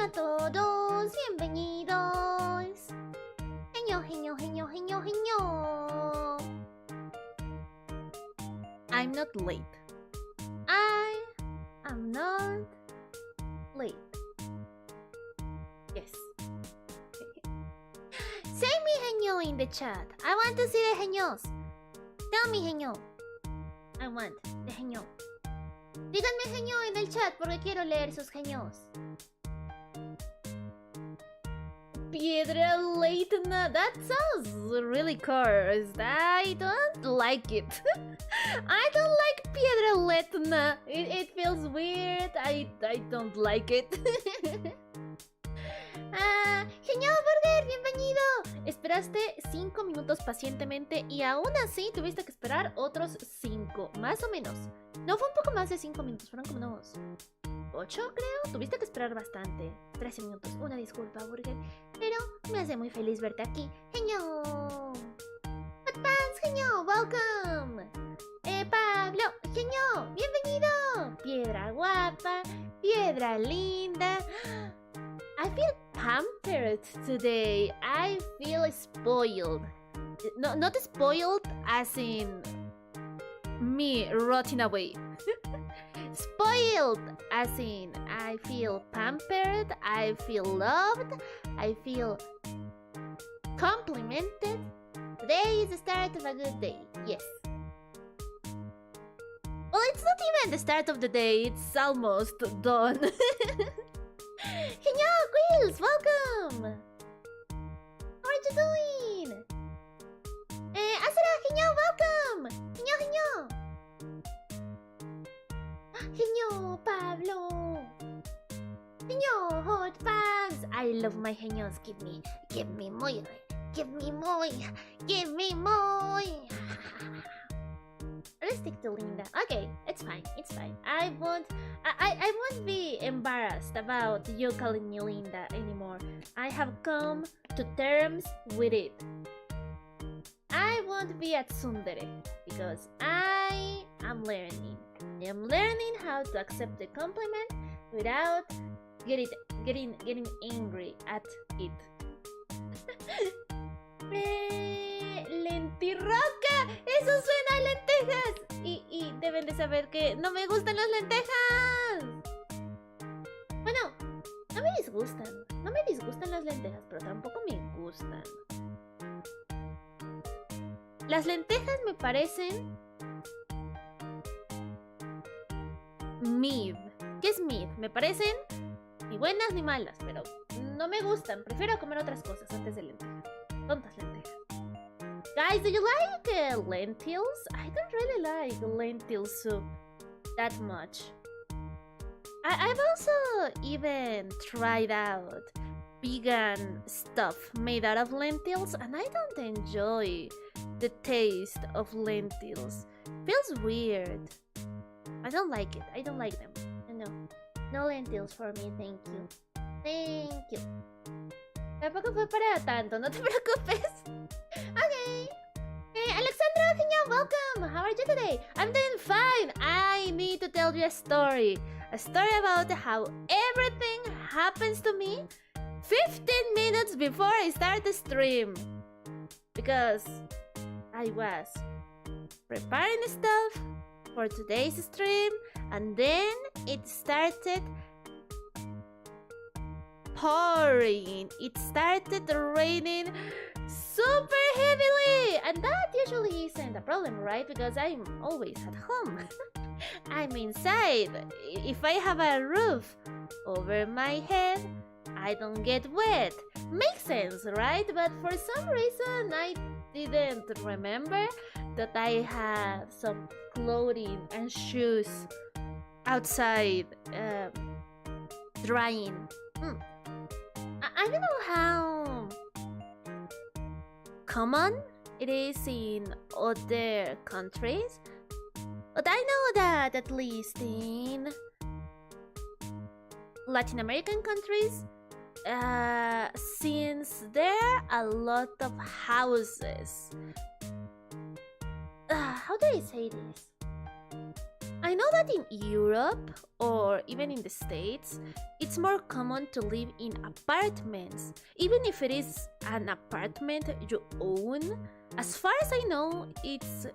a todos, bienvenidos. Heño, heño, heño, heño, heño. I'm not late. I am not late. Yes. Say me heño in the chat. I want to see the heños. Tell me heño. I want the heño. Díganme heño en el chat porque quiero leer sus heños. Piedra Lina. That sounds really coarse. I don't like it. I don't like Piedra Lina. It feels weird. I don't like it. Heño Burger, bienvenido. Esperaste 5 minutos pacientemente y aún así tuviste que esperar otros 5, más o menos. No fue un poco más de 5 minutos, fueron como unos 8 creo. Tuviste que esperar bastante. 13 minutos, una disculpa Burger, pero me hace muy feliz verte aquí. Heño. Hot Pants, Heño, welcome. Pablo, Heño, bienvenido. Piedra guapa, piedra linda. I feel pampered today. I feel spoiled. No, not spoiled as in me rotting away. Spoiled as in I feel pampered, I feel loved, I feel complimented. Today is the start of a good day. Yes. Well, it's not even the start of the day. It's almost done. Heño, Quills, welcome! How are you doing? Asura, Heño, welcome! Heño, Heño! Heño, Pablo! Heño, Hot Pants! I love my Heños. Give me more. Give me more. Give me more. Let's stick to Linda. Okay, it's fine. It's fine. I won't be embarrassed about you calling me Linda anymore. I have come to terms with it. I won't be at tsundere because I am learning. I am learning how to accept the compliment without getting angry at it. ¡Lentirroca! ¡Eso suena a lentejas! Y deben de saber que no me gustan las lentejas. Bueno, no me disgustan. No me disgustan las lentejas, pero tampoco me gustan. Las lentejas me parecen mid. ¿Qué es mid? Me parecen ni buenas ni malas, pero no me gustan. Prefiero comer otras cosas antes de lentejas. Tontas lentejas. Guys, do you like lentils? I don't really like lentil soup that much. I've also even tried out vegan stuff made out of lentils, and I don't enjoy the taste of lentils. Feels weird. I don't like it. I don't like them. No lentils for me, thank you. Thank you. Tampoco fue para tanto, no te preocupes. Okay. Hey, Alexandra, Heño, welcome. How are you today? I'm doing fine. I need to tell you a story. A story about how everything happens to me 15 minutes before I start the stream. Because I was preparing stuff for today's stream, and then it started pouring. It started raining super heavily, and that usually isn't a problem, right? Because I'm always at home. I'm inside. If I have a roof over my head, I don't get wet. Makes sense, right? But for some reason I didn't remember that I have some clothing and shoes outside drying. I don't know how common it is in other countries, but I know that at least in Latin American countries, since there are a lot of houses, how do I say this? I know that in Europe or even in the States, it's more common to live in apartments. Even if it is an apartment you own, as far as I know, it's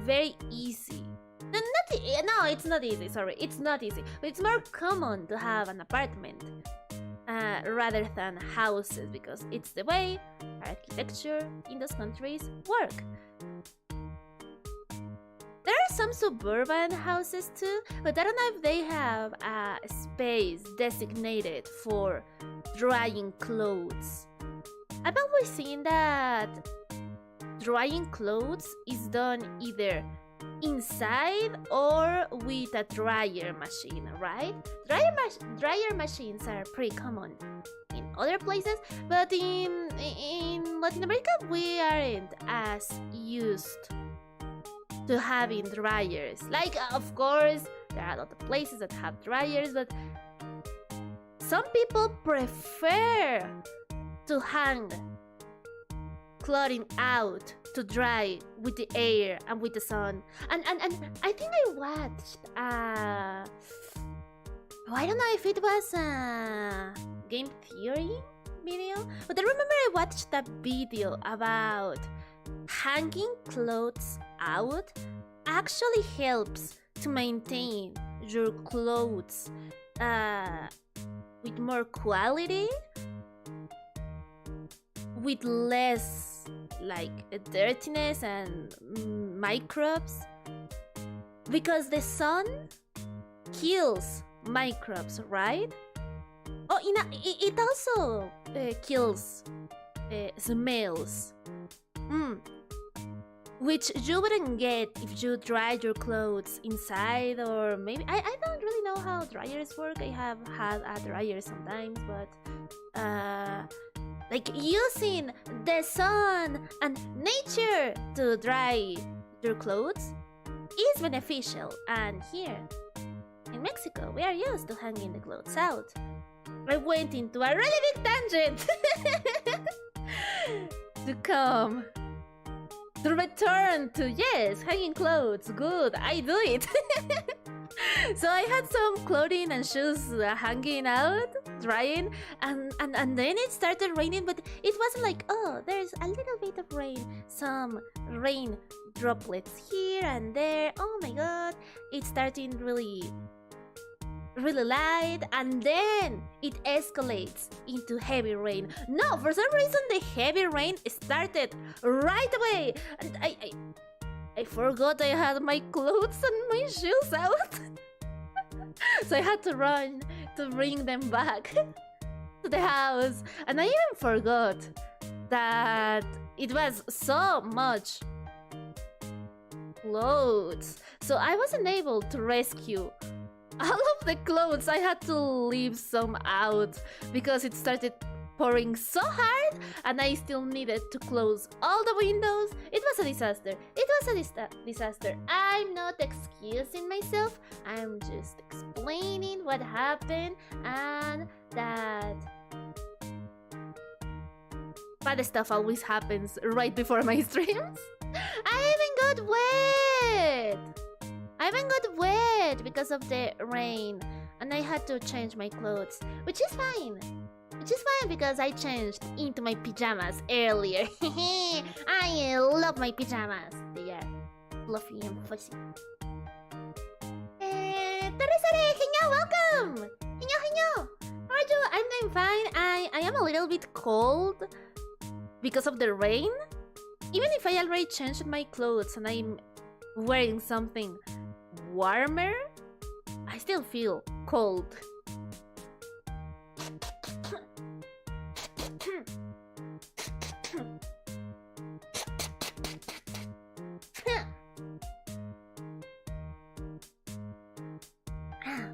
very easy. No, it's not easy, sorry, it's not easy. But it's more common to have an apartment rather than houses because it's the way architecture in those countries work. There are some suburban houses too, but I don't know if they have a space designated for drying clothes. I've always seen that drying clothes is done either inside or with a dryer machine, right? Dryer machines are pretty common in other places, but in Latin America we aren't as used to having dryers. Like, of course, there are a lot of places that have dryers, but some people prefer to hang clothing out to dry with the air and with the sun. And I think I watched I don't know if it was a game theory video, but I remember I watched a video about hanging clothes out actually helps to maintain your clothes with more quality, with less like dirtiness and microbes, because the sun kills microbes, right? Oh, it also kills smells, which you wouldn't get if you dry your clothes inside, or maybe I don't really know how dryers work. I have had a dryer sometimes, but like using the sun and nature to dry your clothes is beneficial. And here in Mexico, we are used to hanging the clothes out. I went into a really big tangent to return to, yes, hanging clothes. Good, I do it. So I had some clothing and shoes hanging out, drying, and then it started raining, but it wasn't like, oh, there's a little bit of rain, some rain droplets here and there. Oh my god, it's starting really light, and then it escalates into heavy rain. No, for some reason the heavy rain started right away, and I forgot I had my clothes and my shoes out. So I had to run to bring them back to the house, and I even forgot that it was so much clothes, so I wasn't able to rescue all of the clothes. I had to leave some out because it started pouring so hard, and I still needed to close all the windows. It was a disaster. It was a disaster. I'm not excusing myself. I'm just explaining what happened, and that bad stuff always happens right before my streams. I even got wet because of the rain, and I had to change my clothes, which is fine. Because I changed into my pajamas earlier. I love my pajamas. They are fluffy and fuzzy. Heño, welcome! Heño! How are you? I'm doing fine. I am a little bit cold because of the rain. Even if I already changed my clothes and I'm wearing something warmer, I still feel cold.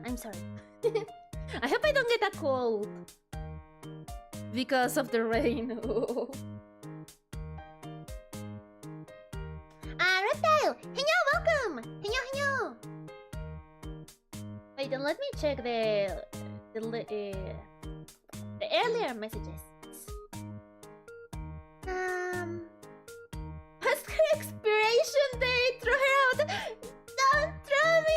I'm sorry. I hope I don't get a cold because of the rain. Reptile! Heño, welcome! Heño! Wait, then let me check the earlier messages. What's her expiration date? Throw her out! Don't throw me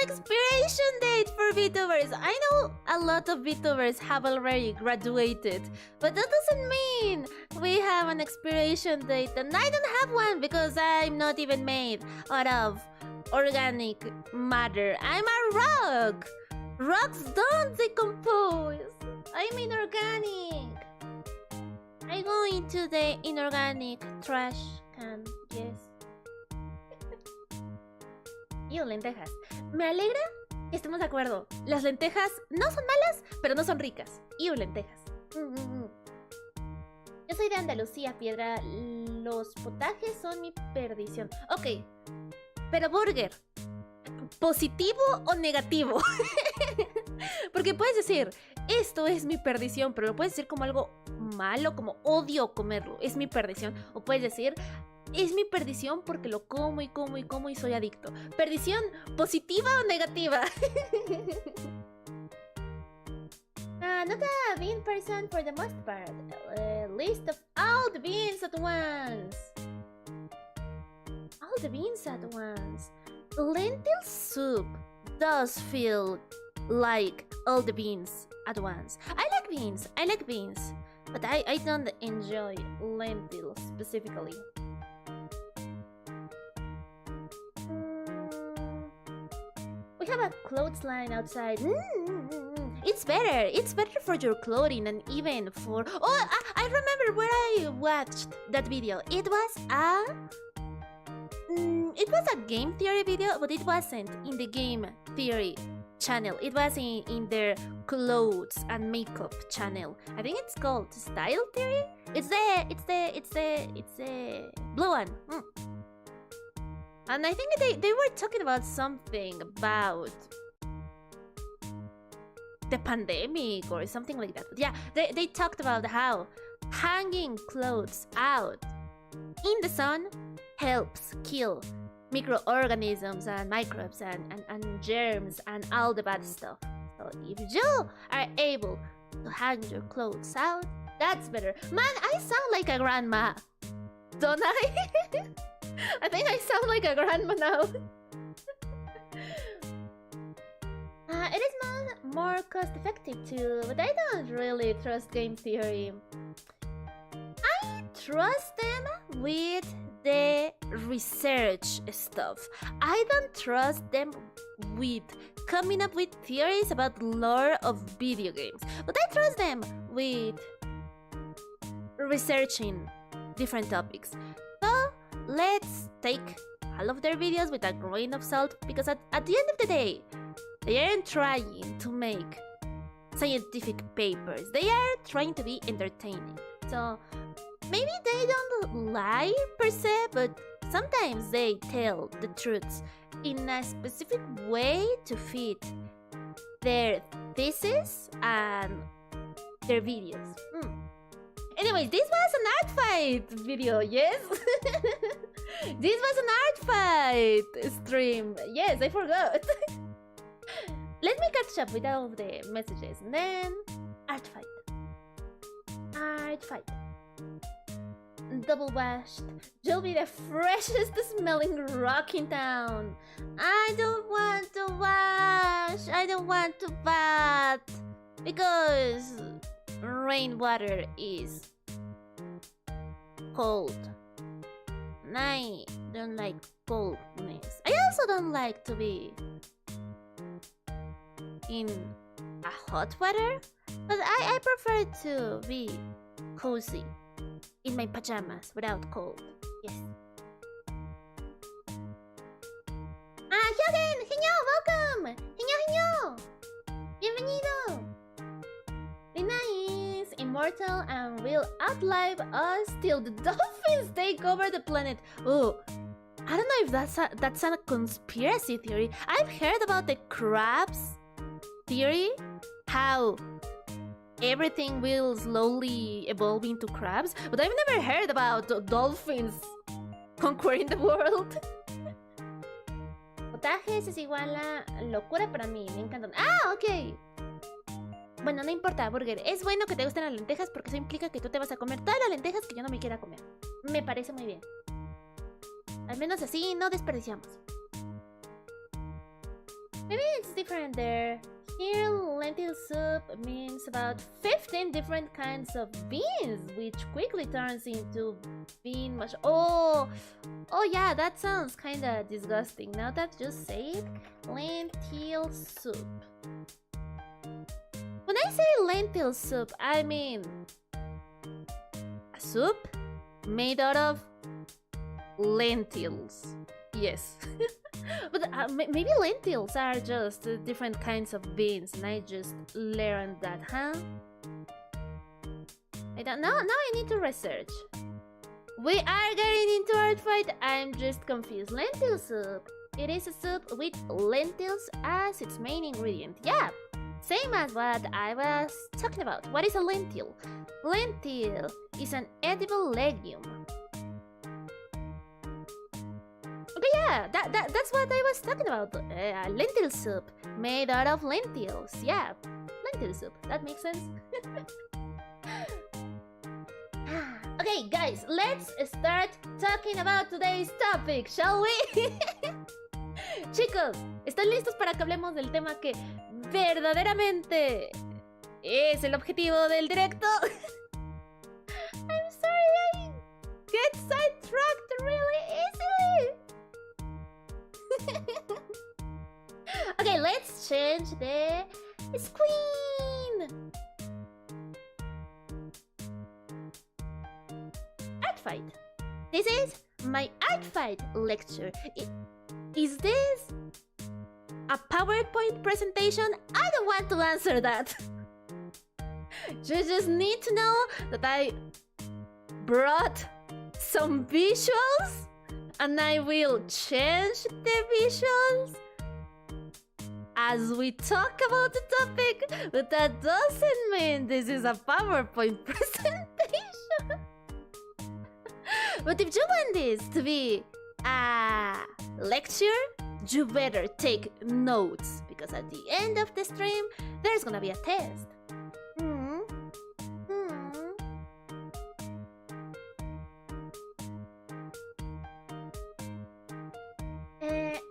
expiration date for VTubers. I know a lot of VTubers have already graduated, but that doesn't mean we have an expiration date, and I don't have one because I'm not even made out of organic matter. I'm a rock. Rocks don't decompose. I'm inorganic. I go into the inorganic trash can, yes. Y lentejas. Me alegra que estemos de acuerdo. Las lentejas no son malas, pero no son ricas. Y lentejas. Yo soy de Andalucía, Piedra. Los potajes son mi perdición. Ok. Pero burger, ¿positivo o negativo? Porque puedes decir, esto es mi perdición, pero lo puedes decir como algo malo, como odio comerlo, es mi perdición. O puedes decir, es mi perdición porque lo como y como y como y soy adicto. ¿Perdición positiva o negativa? Not a bean person for the most part. List of all the beans at once. All the beans at once. Lentil soup does feel like all the beans at once. I like beans, but I don't enjoy lentils specifically. We have a clothesline outside. It's better for your clothing and even for... Oh, I remember where I watched that video. It was a game theory video, but it wasn't in the game theory channel. It was in their clothes and makeup channel. I think it's called Style Theory. It's the blue one. And I think they were talking about something about the pandemic or something like that. But yeah, they talked about how hanging clothes out in the sun helps kill microorganisms and microbes and germs and all the bad stuff. So if you are able to hang your clothes out, that's better. Man, I sound like a grandma, don't I? I think I sound like a grandma now. It is more cost effective too, but I don't really trust game theory. I trust them with the research stuff. I don't trust them with coming up with theories about lore of video games, but I trust them with researching different topics. So let's take all of their videos with a grain of salt, because at the end of the day, they aren't trying to make scientific papers. They are trying to be entertaining. So maybe they don't lie per se, but sometimes they tell the truths in a specific way to fit their thesis and their videos. Anyways, this was an art fight video, yes? This was an art fight stream. Yes, I forgot. Let me catch up with all of the messages and then art fight. Art fight. Double washed. You'll be the freshest smelling rock in town. I don't want to wash. I don't want to bath. Because rainwater is cold. And I don't like coldness. I also don't like to be in a hot weather, but I prefer to be cozy in my pajamas without cold. Yes. Hyuden! Heño, welcome! Heño! Bienvenido! Lina is immortal and will outlive us till the dolphins take over the planet. Oh, I don't know if that's a conspiracy theory. I've heard about the crabs theory, how everything will slowly evolve into crabs, but I've never heard about dolphins conquering the world. Potajes es igual a locura para mí, me encantan. Ah, ok. Bueno, no importa, Burger. Es bueno que te gusten las lentejas porque eso implica que tú te vas a comer todas las lentejas que yo no me quiera comer. Me parece muy bien. Al menos así no desperdiciamos. Maybe it's different there. Here, lentil soup means about 15 different kinds of beans, which quickly turns into bean mash. Oh yeah, that sounds kinda disgusting. Now that you say it, lentil soup. When I say lentil soup, I mean a soup made out of lentils. Yes. But maybe lentils are just different kinds of beans, and I just learned that, huh? I don't know. Now I need to research. We are getting into art fight. I'm just confused. Lentil soup. It is a soup with lentils as its main ingredient. Yeah, same as what I was talking about. What is a lentil? Lentil is an edible legume. Okay, yeah, that's what I was talking about. Lentil soup made out of lentils. Yeah, lentil soup. That makes sense. Okay, guys, let's start talking about today's topic, shall we? Chicos, ¿están listos para que hablemos del tema que verdaderamente es el objetivo del directo? I'm sorry, I get sidetracked really easily. Okay, let's change the screen. Art fight. This is my art fight lecture. Is this a PowerPoint presentation? I don't want to answer that. You just need to know that I brought some visuals and I will change the visuals as we talk about the topic, but that doesn't mean this is a PowerPoint presentation. But if you want this to be a lecture, you better take notes, because at the end of the stream, there's gonna be a test.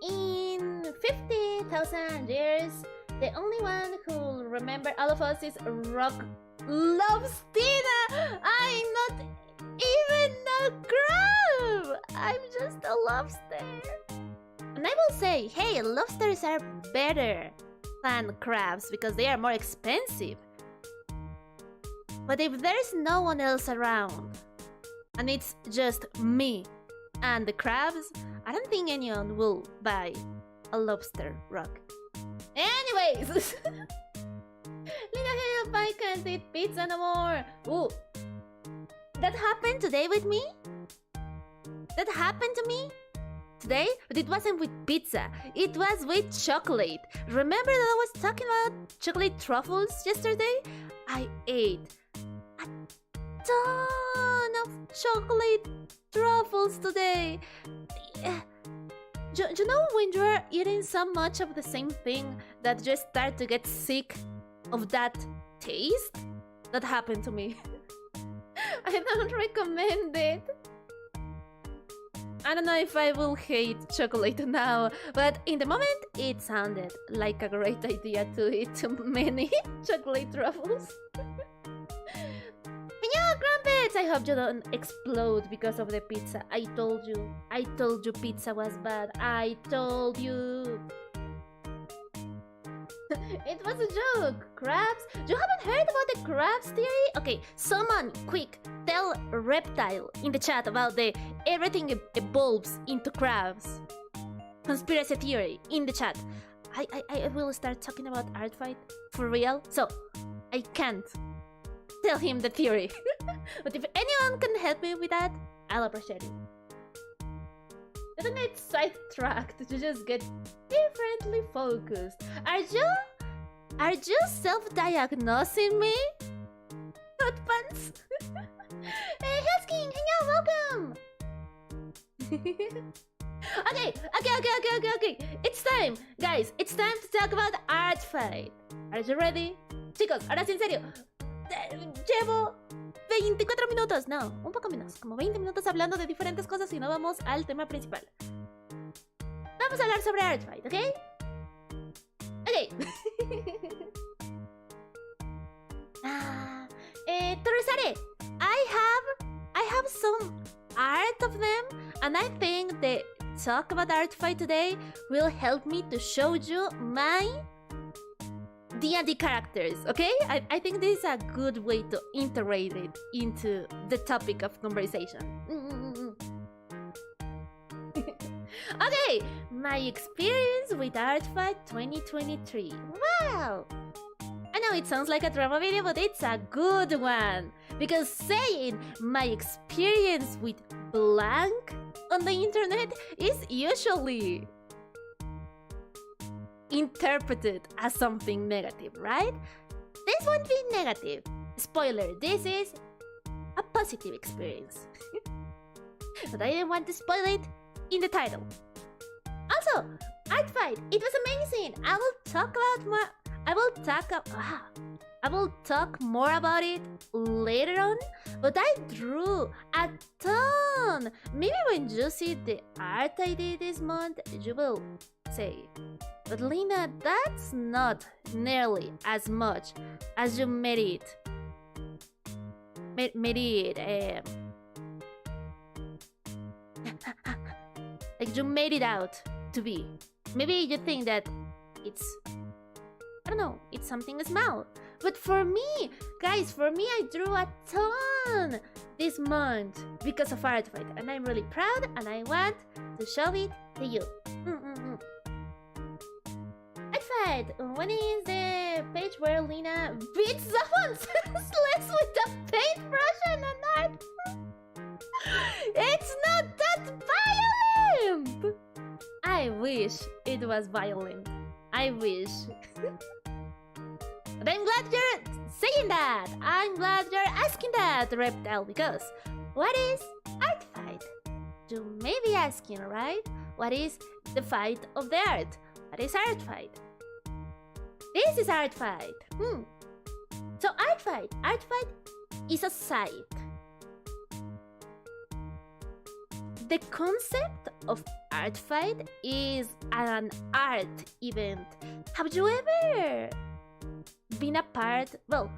In 50,000 years, the only one who'll remember all of us is Rock Lobstina. I'm not even a crab. I'm just a lobster. And I will say, hey, lobsters are better than crabs because they are more expensive. But if there's no one else around, and it's just me and the crabs, I don't think anyone will buy a lobster rock. Anyways, Lina, I can't eat pizza no more. Ooh, that happened today with me? That happened to me today? But it wasn't with pizza. It was with chocolate. Remember that I was talking about chocolate truffles yesterday? I ate a ton of chocolate truffles today. You know when you're eating so much of the same thing that you start to get sick of that taste? That happened to me. I don't recommend it. I don't know if I will hate chocolate now, but in the moment it sounded like a great idea to eat many chocolate truffles. Heño, crumpets! I hope you don't explode because of the pizza. I told you pizza was bad. I told you. It was a joke. Crabs? You haven't heard about the crabs theory? Okay, someone, quick, tell Reptile in the chat about the everything evolves into crabs conspiracy theory in the chat. I will start talking about art fight for real, so I can't tell him the theory. But if anyone can help me with that, I'll appreciate it. Doesn't get sidetracked, you just get differently focused. Are you self-diagnosing me? Hot pants? Hey, Husking, Heño, welcome! Okay. It's time, guys. It's time to talk about art fight. Are you ready? Chicos, ahora sí, en serio. Llevo 24 minutos, no, un poco menos, como 20 minutos hablando de diferentes cosas y no vamos al tema principal. Vamos a hablar sobre art fight, ¿ok? Okay. Torresare, I have some art of them, and I think the talk about art fight today will help me to show you my D&D characters, okay? I think this is a good way to integrate it into the topic of conversation. Okay, my experience with Art Fight 2023. Wow! I know it sounds like a drama video, but it's a good one. Because saying my experience with blank on the internet is usually interpreted as something negative, right? This won't be negative. Spoiler, this is a positive experience. But I didn't want to spoil it in the title. Also, Art Fight, it was amazing. I will talk more about it later on, but I drew a ton. Maybe when you see the art I did this month, you will say, but Lina, that's not nearly as much as you made it. Like you made it out to be. Maybe you think that it's, I don't know, it's something small. But for me, guys, I drew a ton this month because of Art Fight, and I'm really proud, and I want to show it to you. Art Fight, when is the page where Lina beats someone senseless with a paintbrush and an art? It's not that violent! I wish it was violent. I wish. But I'm glad you're saying that. I'm glad you're asking that, Reptile, because what is Art Fight? You may be asking, right? What is the fight of the art? What is Art Fight? This is Art Fight. So Art Fight is a site. The concept of Art Fight is an art event. Have you ever been a part? Well,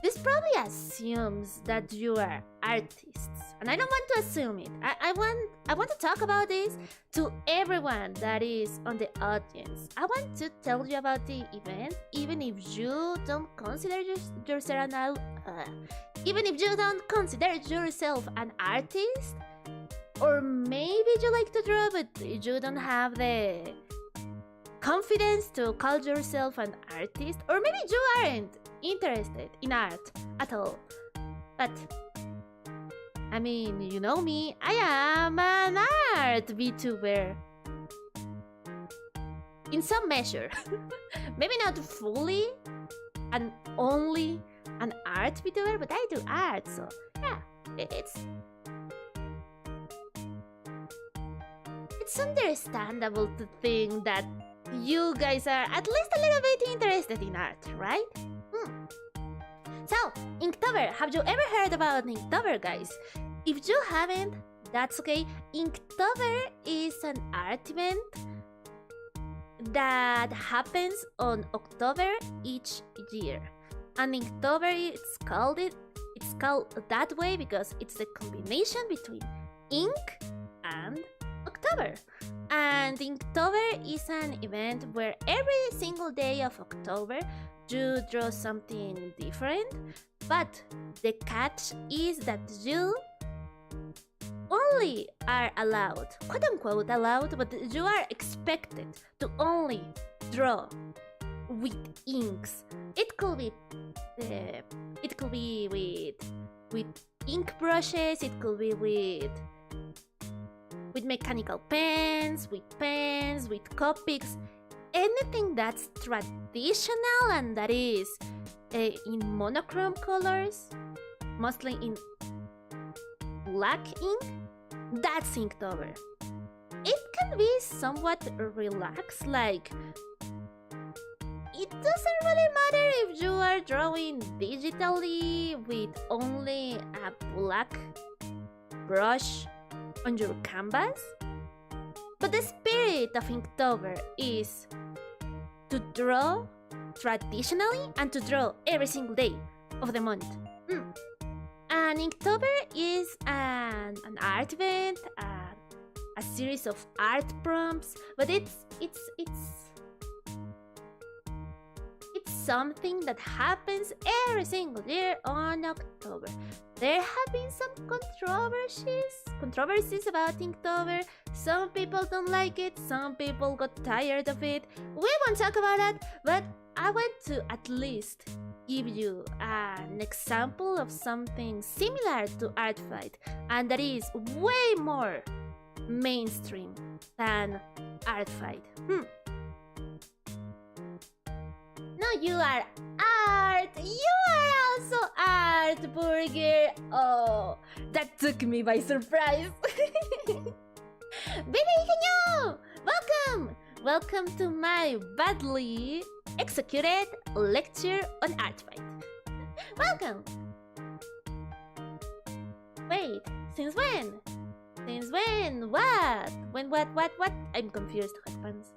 this probably assumes that you are artists, and I don't want to assume it. I want to talk about this to everyone that is on the audience. I want to tell you about the event, even if you don't consider yourself an artist. Or maybe you like to draw, but you don't have the confidence to call yourself an artist. Or maybe you aren't interested in art at all. But, I mean, you know me, I am an art VTuber. In some measure. Maybe not fully and only an art VTuber, but I do art, so yeah, it's understandable to think that you guys are at least a little bit interested in art, right? So, Inktober, have you ever heard about Inktober, guys? If you haven't, that's okay. Inktober is an art event that happens on October each year. And Inktober, it's called that way because it's the combination between ink and October. And Inktober is an event where every single day of October you draw something different, but the catch is that you only are allowed, quote unquote allowed, but you are expected to only draw with inks. It could be with ink brushes, it could be with mechanical pens, with Copics, anything that's traditional and that is in monochrome colors, mostly in black ink, that's Inktober. It can be somewhat relaxed, like it doesn't really matter if you are drawing digitally with only a black brush on your canvas, but the spirit of Inktober is to draw traditionally and to draw every single day of the month. And Inktober is an art event, a series of art prompts, but it's something that happens every single year on October. There have been some controversies about Inktober. Some people don't like it, some people got tired of it. We won't talk about that, but I want to at least give you an example of something similar to Art Fight, and that is way more mainstream than Art Fight. No, you are art! You are also art, Burger! Oh, that took me by surprise! Baby Heño! Welcome! Welcome to my badly executed lecture on Art Fight. Welcome! Wait, since when? Since when? What? When what? I'm confused, hotpants.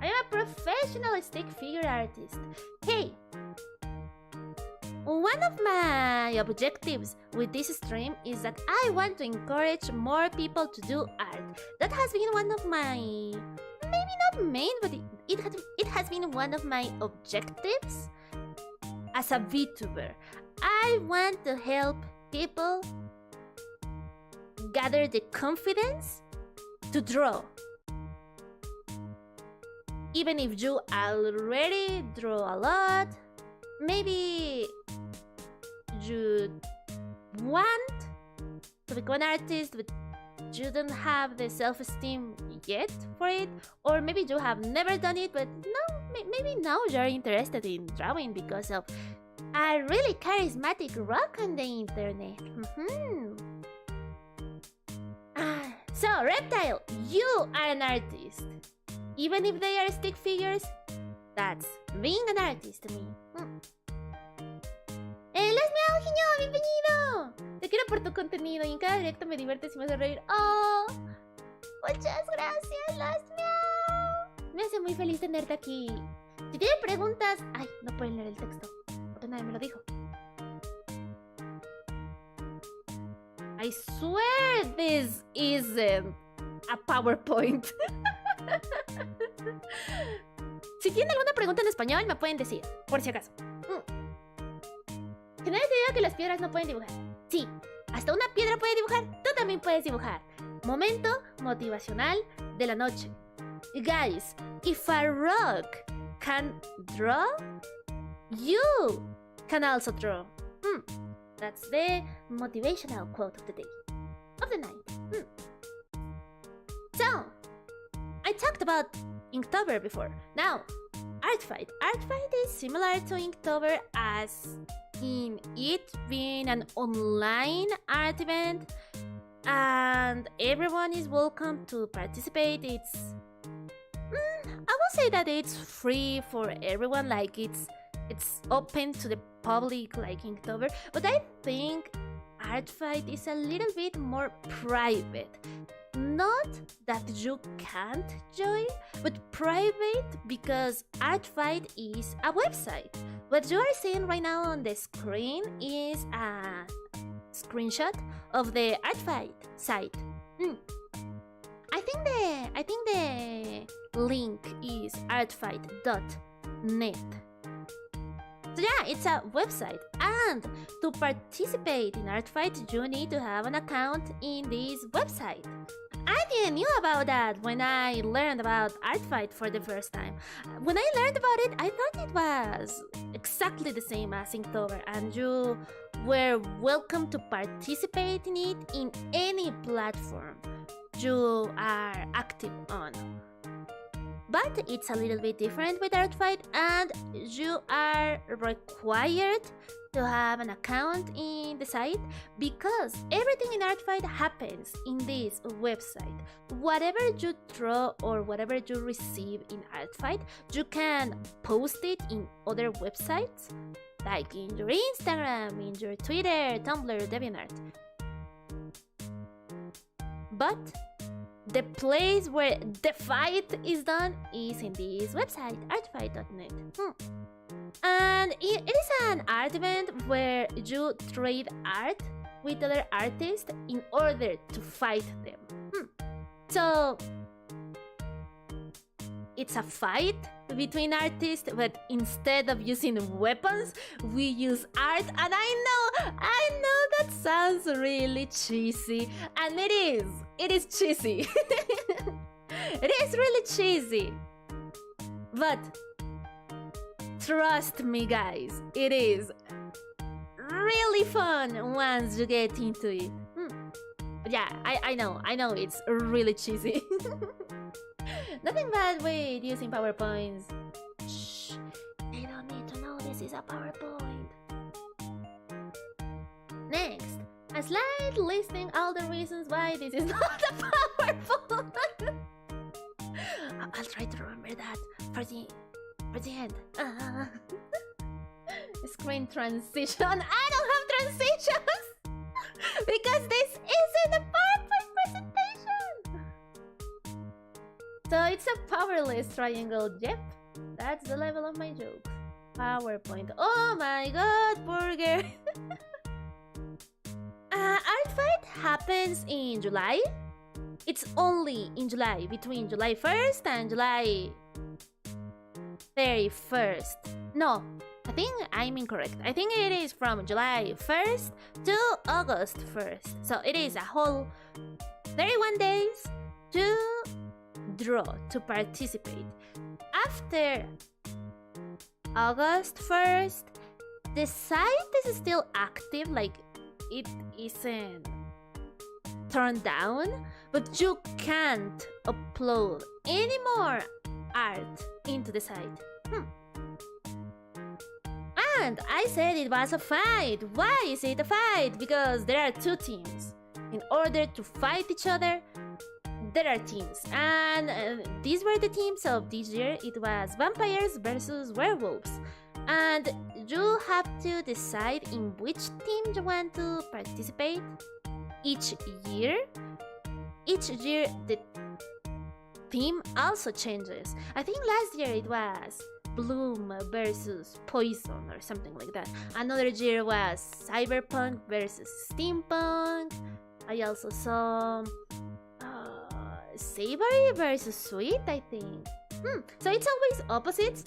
I am a professional stick figure artist. Hey! One of my objectives with this stream is that I want to encourage more people to do art. That has been one of my... maybe not main, but it has been one of my objectives as a VTuber. I want to help people gather the confidence to draw. Even if you already draw a lot, maybe you want to become an artist, but you don't have the self-esteem yet for it, or maybe you have never done it, but maybe now you're interested in drawing because of a really charismatic rock on the internet. So, Reptile, you are an artist. Even if they are stick figures, that's being an artist to me. ¡Las miau, Heño! ¡Bienvenido! Te quiero por tu contenido y en cada directo me diviertes y me hace reír. ¡Oh! Muchas gracias, las miau. Me hace muy feliz tenerte aquí. Si tienen preguntas... Ay, no pueden leer el texto, porque nadie me lo dijo. I swear this isn't a PowerPoint. Si tienen alguna pregunta en español, me pueden decir, por si acaso. Que nadie te diga que las piedras no pueden dibujar. Sí, hasta una piedra puede dibujar, tú también puedes dibujar. Momento motivacional de la noche. Guys, if a rock can draw, you can also draw. That's the motivational quote of the day. Of the night. So, I talked about Inktober before. Now, Art Fight. Art Fight is similar to Inktober as in it being an online art event, and everyone is welcome to participate. It's... I will say that it's free for everyone, like it's open to the public like Inktober, but I think Art Fight is a little bit more private. Not that you can't join, but private because Art Fight is a website. What you are seeing right now on the screen is a screenshot of the Art Fight site. I think the link is artfight.net. So yeah, it's a website, and to participate in Art Fight, you need to have an account in this website. I didn't know about that when I learned about Art Fight for the first time. When I learned about it, I thought it was exactly the same as Inktober, and you were welcome to participate in it in any platform you are active on. But it's a little bit different with Art Fight, and you are required to have an account in the site because everything in Art Fight happens in this website. Whatever you draw or whatever you receive in Art Fight, you can post it in other websites, like in your Instagram, in your Twitter, Tumblr, DeviantArt. But the place where the fight is done is in this website, artfight.net. And it is an art event where you trade art with other artists in order to fight them. So it's a fight between artists, but instead of using weapons, we use art. And I know that sounds really cheesy, and it is cheesy. It is really cheesy, but trust me guys, it is really fun once you get into it. But yeah, I know it's really cheesy. Nothing bad with using PowerPoints. Shh, they don't need to know this is a PowerPoint. Next, a slide listing all the reasons why this is not a PowerPoint. I'll try to remember that for the end. Screen transition. I don't have transitions because this isn't a PowerPoint presentation. So it's a powerless triangle. Yep, that's the level of my joke. PowerPoint. Oh my god, burger. Art Fight happens in July. It's only in July, between July 1st and July 31st. No, I think I'm incorrect. I think it is from July 1st to August 1st. So it is a whole 31 days to draw, to participate. After August 1st, the site is still active, like it isn't turned down, but you can't upload any more art into the site. And I said it was a fight. Why is it a fight? Because there are two teams. In order to fight each other, there are teams. And these were the teams of this year. It was vampires versus werewolves. And you have to decide in which team you want to participate each year. Each year the theme also changes. I think last year it was Bloom versus Poison or something like that. Another year was Cyberpunk versus Steampunk. I also saw Savory versus Sweet, I think. So it's always opposites.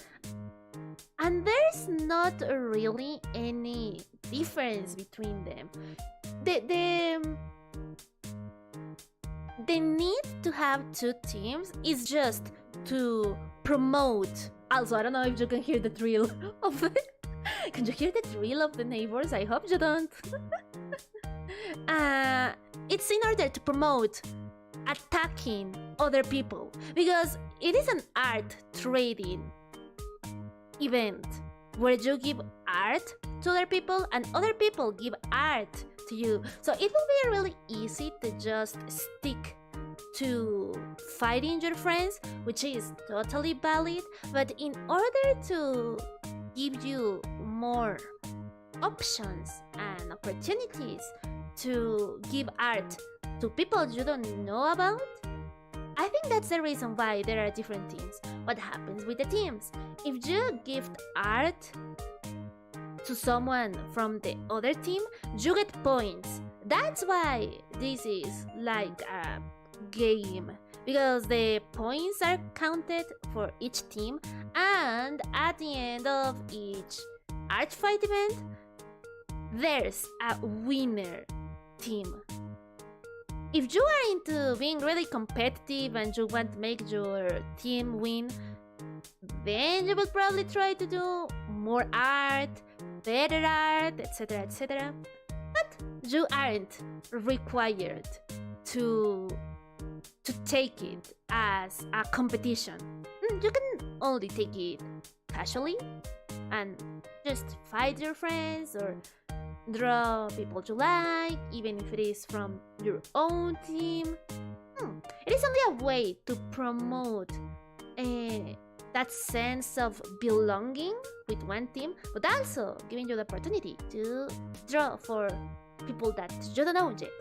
And there's not really any difference between them. The need to have two teams is just to promote. Also, I don't know if you can hear the drill of it. Can you hear the drill of the neighbors? I hope you don't. It's in order to promote attacking other people, because it is an art trading event where you give art to other people and other people give art to you. So it will be really easy to just stick to fighting your friends, which is totally valid, but in order to give you more options and opportunities to give art to people you don't know about, I think that's the reason why there are different teams. What happens with the teams? If you gift art to someone from the other team, you get points. That's why this is like a game, because the points are counted for each team, and at the end of each art fight event, there's a winner team. If you are into being really competitive and you want to make your team win, then you will probably try to do more art, better art, etc, etc. But you aren't required to take it as a competition. You can only take it casually and just fight your friends or draw people you like, even if it is from your own team. It is only a way to promote that sense of belonging with one team, but also giving you the opportunity to draw for people that you don't know yet.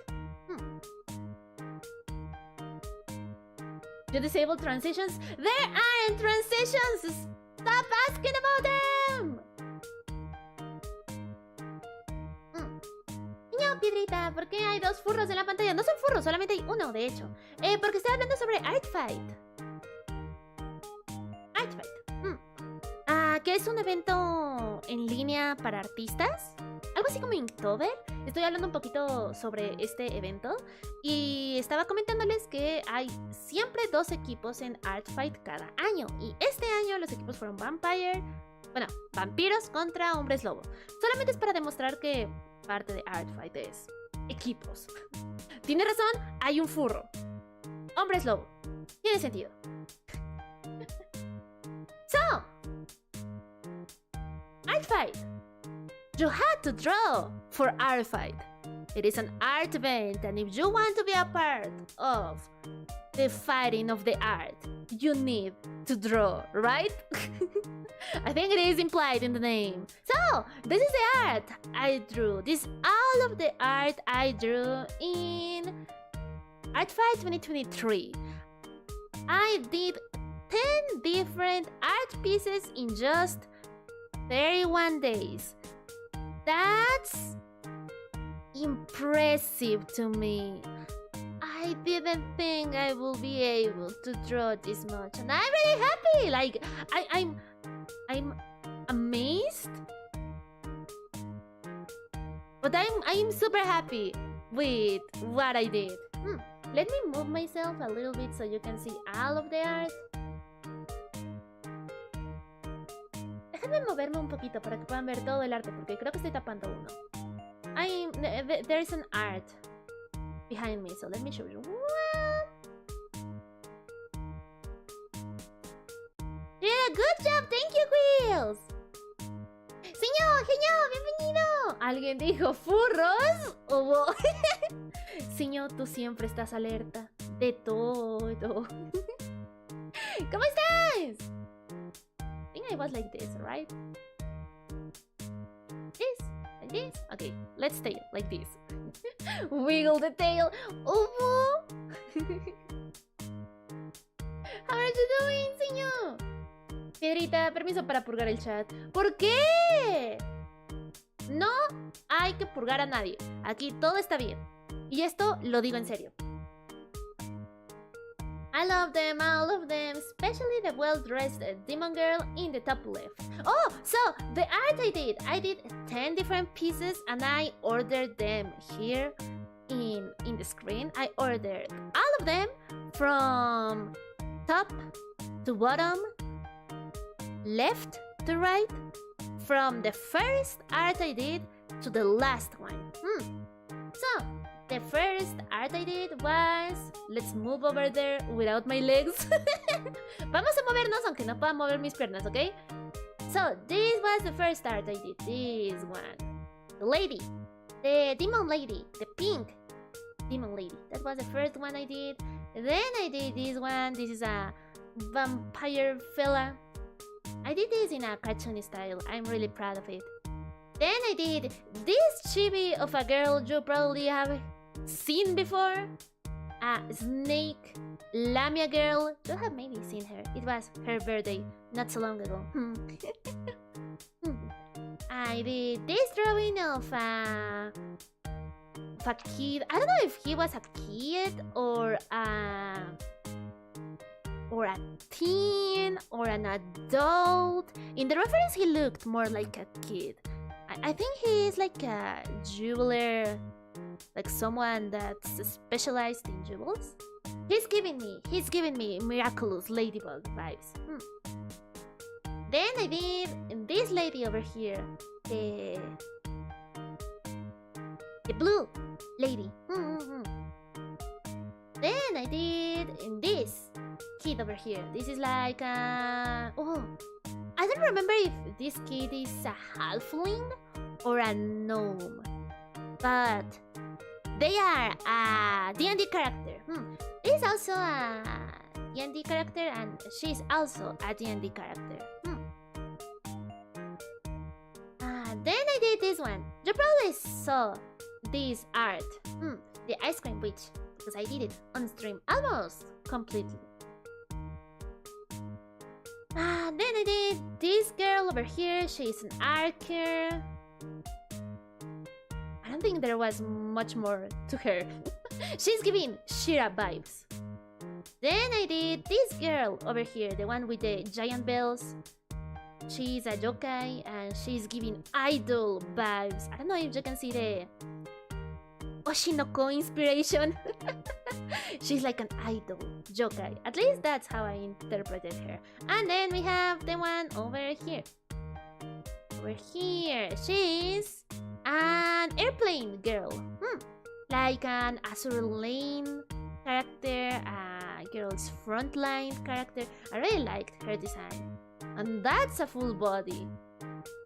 You disable transitions? There aren't transitions! Stop asking about them! Niño, Piedrita, ¿por qué hay dos furros en la pantalla? No son furros, solamente hay uno, de hecho. Porque estoy hablando sobre Art Fight. Art Fight. Que es un evento en línea para artistas. Algo así como Vtuber. Estoy hablando un poquito sobre este evento. Y estaba comentándoles que hay siempre dos equipos en Art Fight cada año. Y este año los equipos fueron vampiros contra hombres lobo. Solamente es para demostrar que parte de Art Fight es equipos. Tiene razón, hay un furro. Hombres lobo. Tiene sentido. So, Art Fight. You had to draw for Art Fight. It is an art event, and if you want to be a part of the fighting of the art, you need to draw, right? I think it is implied in the name. So, this is the art I drew. This is all of the art I drew in Art Fight 2023. I did 10 different art pieces in just 31 days. That's impressive to me. I didn't think I will be able to draw this much, and I'm really happy. Like I'm amazed, but I'm super happy with what I did. Let me move myself a little bit so you can see all of the art. Déjenme moverme un poquito para que puedan ver todo el arte, porque creo que estoy tapando uno. There's an art behind me, so let me show you. Yeah, good job, thank you, Quills. Señor, bienvenido. ¿Alguien dijo furros? Señor, tú siempre estás alerta de todo. ¿Cómo estás? I think I was like this, right? This, like this. Okay, let's stay like this. Wiggle the tail. How are you doing, señor? Piedrita, permiso para purgar el chat. ¿Por qué? No hay que purgar a nadie. Aquí todo está bien. Y esto lo digo en serio. I love them, all of them, especially the well-dressed demon girl in the top left. Oh, so the art I did 10 different pieces, and I ordered them here in the screen. I ordered all of them from top to bottom, left to right, from the first art I did to the last one. So, the first art I did was... Let's move over there without my legs. Vamos a movernos aunque no pueda mover mis piernas, ¿ok? So, this was the first art I did. This one. The lady. The demon lady. The pink demon lady. That was the first one I did. Then I did this one. This is a vampire fella. I did this in a cartoon style. I'm really proud of it. Then I did this chibi of a girl you probably have seen before. A snake lamia girl. You have maybe seen her. It was her birthday not so long ago. I did this drawing of a kid. I don't know if he was a kid or a teen or an adult. In the reference, he looked more like a kid. I think he is like a jeweler, like someone that's specialized in jewels. He's giving me miraculous ladybug vibes. Then I did this lady over here, the blue lady. Then I did this kid over here. This is like a... Oh, I don't remember if this kid is a halfling or a gnome, but they are a D&D character. This is also a D&D character, and she's also a D&D character. Then I did this one. You probably saw this art. The ice cream witch, because I did it on stream almost completely. Then I did this girl over here. She's an archer. I don't think there was much more to her. She's giving Shira vibes. Then I did this girl over here, the one with the giant bells. She's a yokai and she's giving idol vibes. I don't know if you can see the Oshinoko inspiration. She's like an idol yokai. At least that's how I interpreted her. And then we have the one over here. Over here, she's an airplane girl. Like an Azur Lane character, a girl's frontline character. I really liked her design. And that's a full body.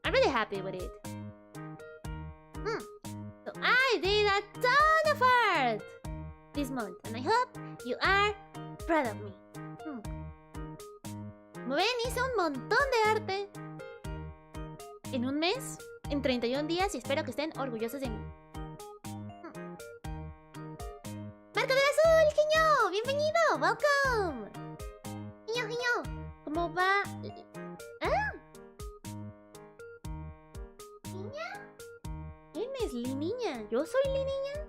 I'm really happy with it. So I did a ton of art this month, and I hope you are proud of me. Como ven, hice un montón de arte en un mes, en 31 días, y espero que estén orgullosos de mí. ¡Marcador azul, Heño! ¡Bienvenido! ¡Welcome! Heño, ¿cómo va? ¿Ah? ¿Niña? ¿Quién es Li Niña? ¿Yo soy Li Niña?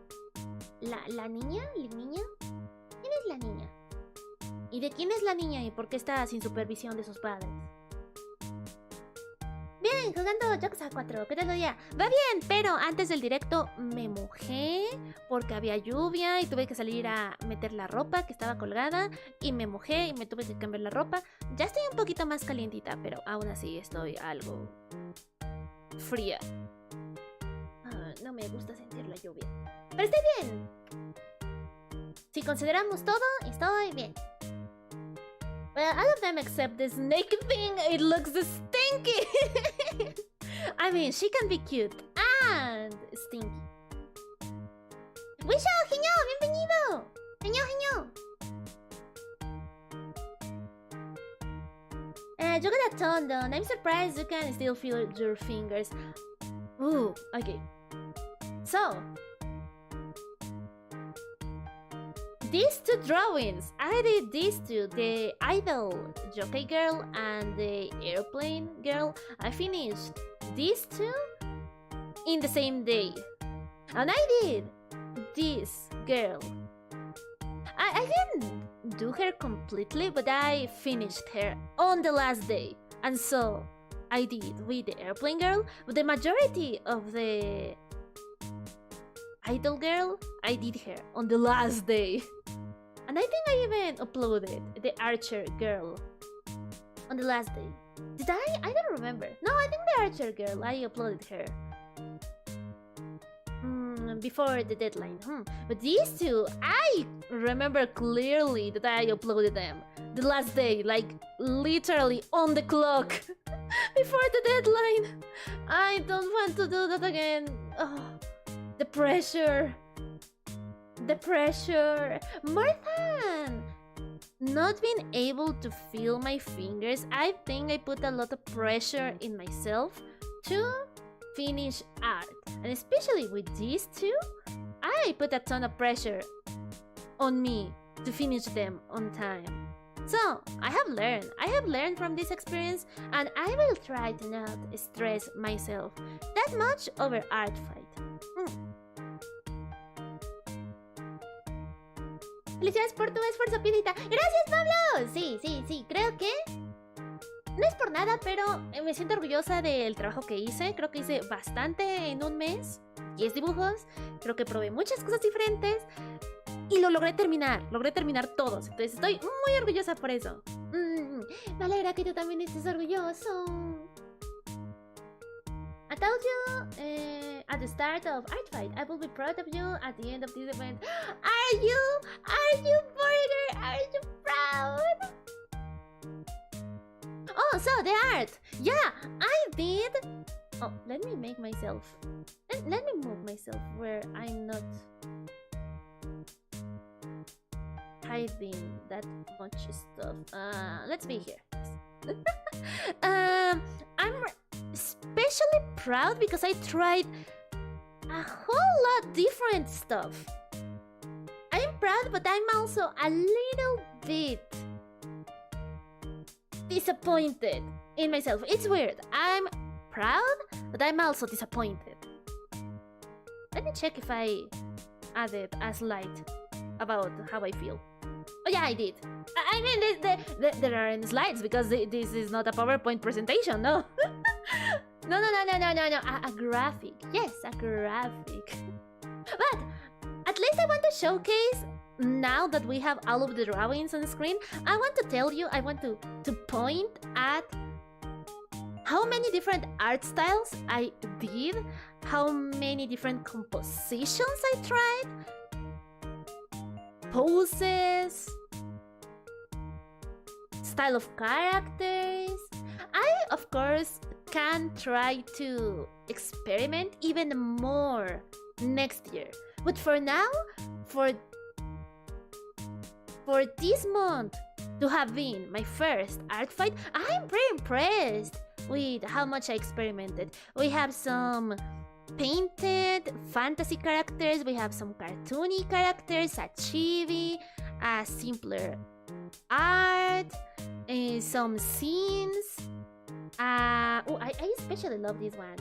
¿La niña? ¿Li Niña? ¿Quién es la niña? ¿Y de quién es la niña y por qué está sin supervisión de sus padres? Bien, jugando Yakuza 4, ¿qué tal el día? Va bien, pero antes del directo me mojé porque había lluvia y tuve que salir a meter la ropa que estaba colgada y me mojé y me tuve que cambiar la ropa. Ya estoy un poquito más calientita, pero aún así estoy algo fría. No me gusta sentir la lluvia, pero estoy bien. Si consideramos todo, estoy bien. Well, all of them except the snake thing, it looks stinky. I mean, she can be cute and stinky. Wisho, Heño, bienvenido. Heño. You got a ton done. I'm surprised you can still feel your fingers. Ooh, okay. So, these two drawings, I did these two, the idol jockey girl and the airplane girl. I finished these two in the same day. And I did this girl. I didn't do her completely, but I finished her on the last day. And so I did with the airplane girl, but the majority of the idol girl, I did her on the last day. And I think I even uploaded the archer girl on the last day. Did I? I don't remember. No, I think the archer girl, I uploaded her before the deadline. But these two, I remember clearly that I uploaded them the last day, like literally on the clock before the deadline. I don't want to do that again. Oh, the pressure. Martha! Not being able to feel my fingers, I think I put a lot of pressure in myself to finish art. And especially with these two, I put a ton of pressure on me to finish them on time. So, I have learned from this experience, and I will try to not stress myself that much over art fight. Felicidades por tu esfuerzo, Piedrita. ¡Gracias, Pablo! Sí, creo que no es por nada, pero me siento orgullosa del trabajo que hice. Creo que hice bastante en un mes. 10 dibujos. Creo que probé muchas cosas diferentes. Y lo logré terminar todos. Entonces estoy muy orgullosa por eso. Me alegra que tú también estés orgulloso. I told you at the start of Art Fight, I will be proud of you at the end of this event. Are you, Burger? Are you proud? Oh, so the art. Yeah, I did. Oh, let me make myself. Let me move myself where I'm not hiding that much stuff. Let's be here. I'm especially proud because I tried a whole lot different stuff. I'm proud, but I'm also a little bit disappointed in myself. It's weird. I'm proud, but I'm also disappointed. Let me check if I added a slide about how I feel. Oh yeah, I did. I mean, there aren't slides because this is not a PowerPoint presentation, no. No. A graphic. Yes, a graphic. But at least I want to showcase, now that we have all of the drawings on the screen, I want to tell you, I want to point at how many different art styles I did, how many different compositions I tried, poses, style of characters. I, of course, can try to experiment even more next year. But for now, for this month to have been my first art fight, I'm pretty impressed with how much I experimented. We have some painted fantasy characters, we have some cartoony characters, a chibi, a simpler art, some scenes. Oh, I especially love this one.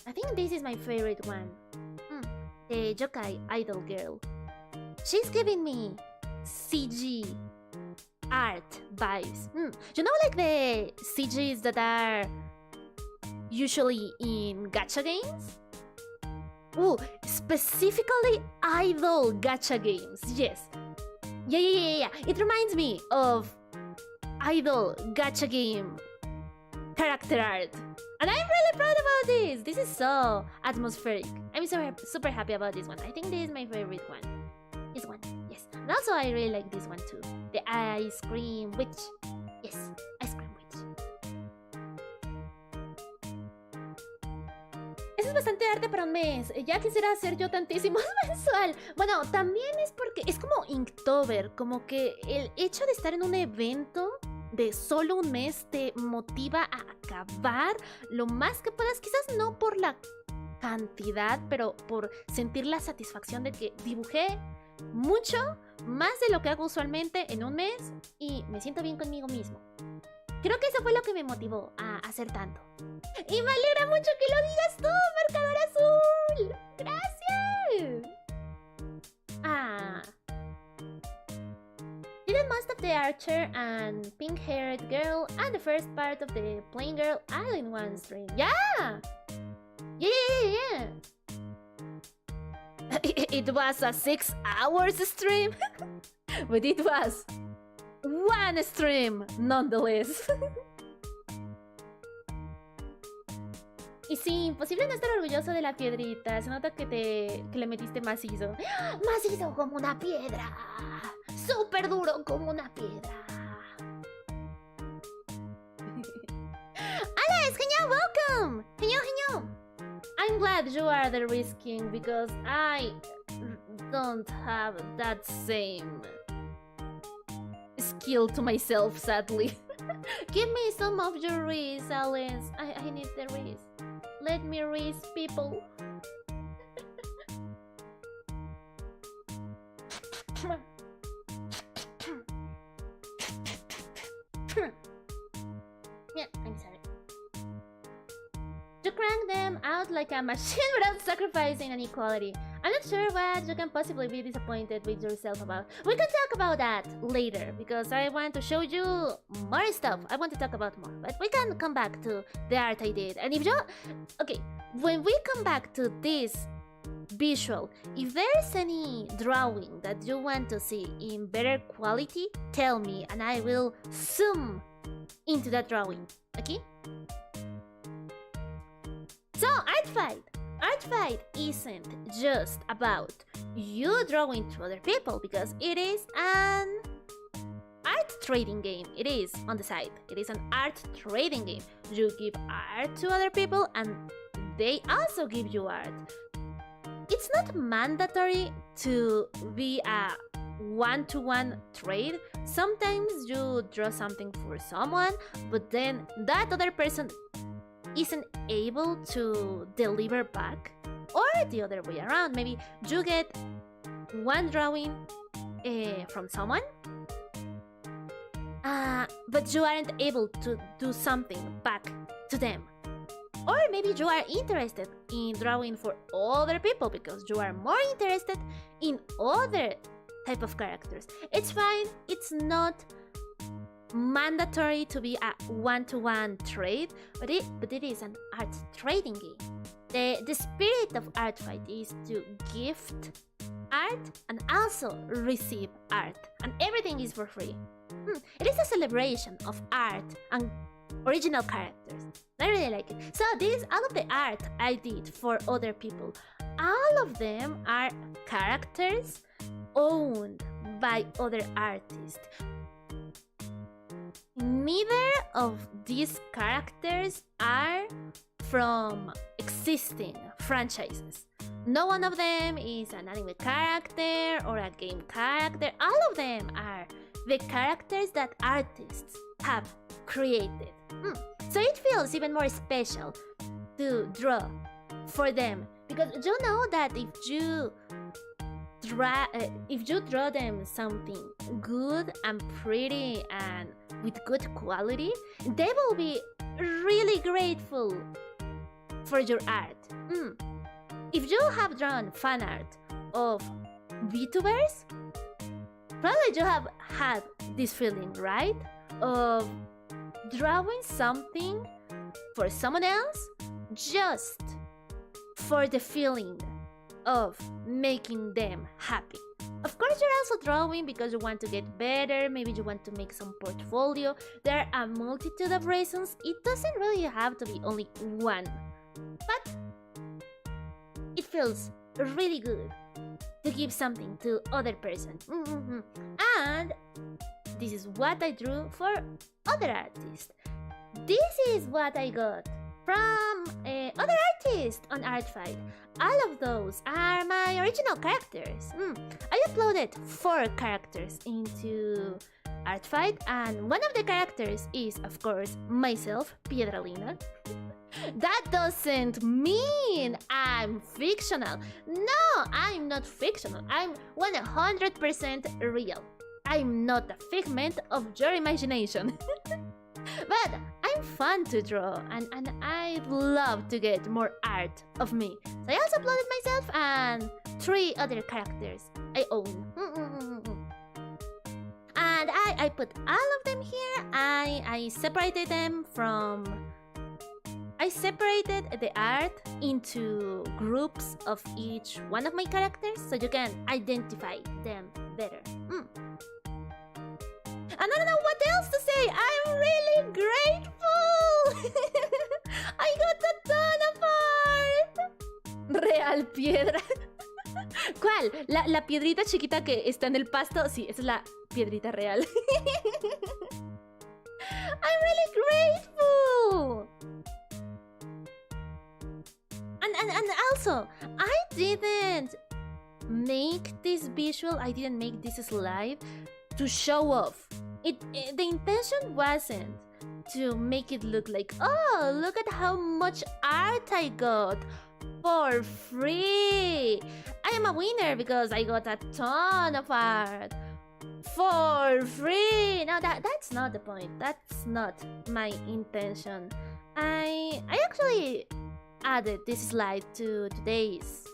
I think this is my favorite one. The yokai idol girl. She's giving me CG art vibes. You know, like the CGs that are usually in gacha games? Oh, specifically idol gacha games. Yes. Yeah. It reminds me of idol gacha game character art. And I'm really proud about this. This is so atmospheric. I'm super happy about this one. I think this is my favorite one. This one, yes. And also I really like this one too. The ice cream witch. Yes, ice cream witch. Eso es bastante arte para un mes. Ya quisiera hacer yo tantísimo mensual. Bueno, también es porque es como Inktober. Como que el hecho de estar en un evento de solo un mes te motiva a acabar lo más que puedas. Quizás no por la cantidad, pero por sentir la satisfacción de que dibujé mucho más de lo que hago usualmente en un mes y me siento bien conmigo mismo. Creo que eso fue lo que me motivó a hacer tanto. Y me alegra mucho que lo digas tú, marcador azul. Gracias. Did most of the archer and pink-haired girl and the first part of the plain girl all in one stream. Yeah. It was a 6 hours stream, but it was one stream nonetheless. Y sí, imposible no estar orgulloso de la piedrita. Se nota que le metiste macizo. Macizo como una piedra. Súper duro como una piedra. Alex, Heño, welcome! Heño. I'm glad you are the Risk King because I don't have that same skill to myself, sadly. Give me some of your Risk, Alex. I need the Risk. Let me Risk people. Yeah, I'm sorry. You crank them out like a machine without sacrificing an equality. I'm not sure what you can possibly be disappointed with yourself about. We can talk about that later, because I want to show you more stuff. I want to talk about more, but we can come back to the art I did. And if you... Okay, when we come back to this visual, if there's any drawing that you want to see in better quality, tell me and I will zoom into that drawing, okay? So, art fight isn't just about you drawing to other people, because it is an art trading game. It is on the side. It is an art trading game. You give art to other people and they also give you art. It's not mandatory to be a one-to-one trade. Sometimes you draw something for someone, but then that other person isn't able to deliver back, or the other way around. Maybe you get one drawing from someone but you aren't able to do something back to them. Or maybe you are interested in drawing for other people because you are more interested in other type of characters. It's fine, it's not mandatory to be a one-to-one trade, but it is an art trading game. The spirit of Art Fight is to gift art and also receive art, and everything is for free. It is a celebration of art and original characters. I really like it. So all of the art I did for other people, all of them are characters owned by other artists. Neither of these characters are from existing franchises. No one of them is an anime character or a game character. All of them are the characters that artists have created. So it feels even more special to draw for them, because you know that if you draw them something good and pretty and with good quality, they will be really grateful for your art. If you have drawn fan art of VTubers, probably you have had this feeling, right? Of drawing something for someone else just for the feeling of making them happy. Of course, you're also drawing because you want to get better, maybe you want to make some portfolio. There are a multitude of reasons. It doesn't really have to be only one. But it feels really good to give something to other person. And this is what I drew for other artists. This is what I got from other artists on Artfight. All of those are my original characters. I uploaded 4 characters into Artfight, and one of the characters is, of course, myself, Piedra Lina. That doesn't mean I'm fictional. No, I'm not fictional. I'm 100% real. I'm not a figment of your imagination. But I'm fun to draw, and I'd love to get more art of me. So I also uploaded myself and 3 other characters I own. And I put all of them here. I separated them from... I separated the art into groups of each one of my characters so you can identify them better. And I don't know what else to say. I'm really grateful. I got a ton of art. Real piedra. ¿Cuál? La piedrita chiquita que está en el pasto. Sí, esa es la piedrita real. I'm really grateful. And also, I didn't make this visual, I didn't make this slide to show off. The intention wasn't to make it look like, oh, look at how much art I got for free. I am a winner because I got a ton of art for free. No, that's not the point. That's not my intention. I actually added this slide to today's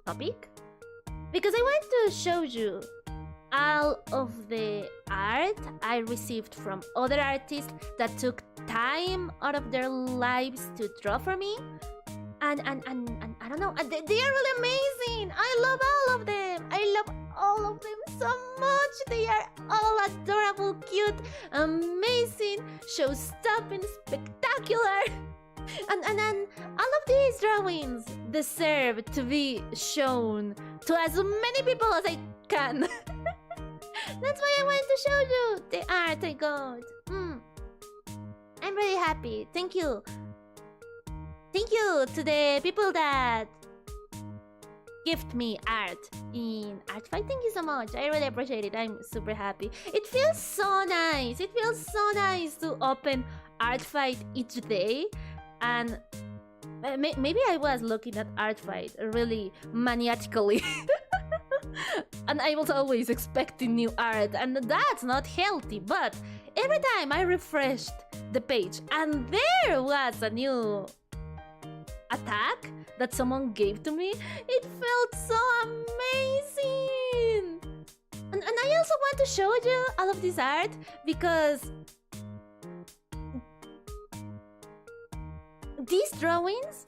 topic because I want to show you all of the art I received from other artists that took time out of their lives to draw for me. And I don't know, they are really amazing. I love all of them. I love all of them so much. They are all adorable, cute, amazing, show-stopping, spectacular. And all of these drawings deserve to be shown to as many people as I can. That's why I want to show you the art I got. I'm really happy. Thank you. Thank you to the people that gift me art in Artfight. Thank you so much. I really appreciate it. I'm super happy. It feels so nice. It feels so nice to open Artfight each day. And maybe I was looking at Artfight really maniacally. and I was always expecting new art, and that's not healthy. But every time I refreshed the page and there was a new attack that someone gave to me, it felt so amazing. And I also want to show you all of this art because these drawings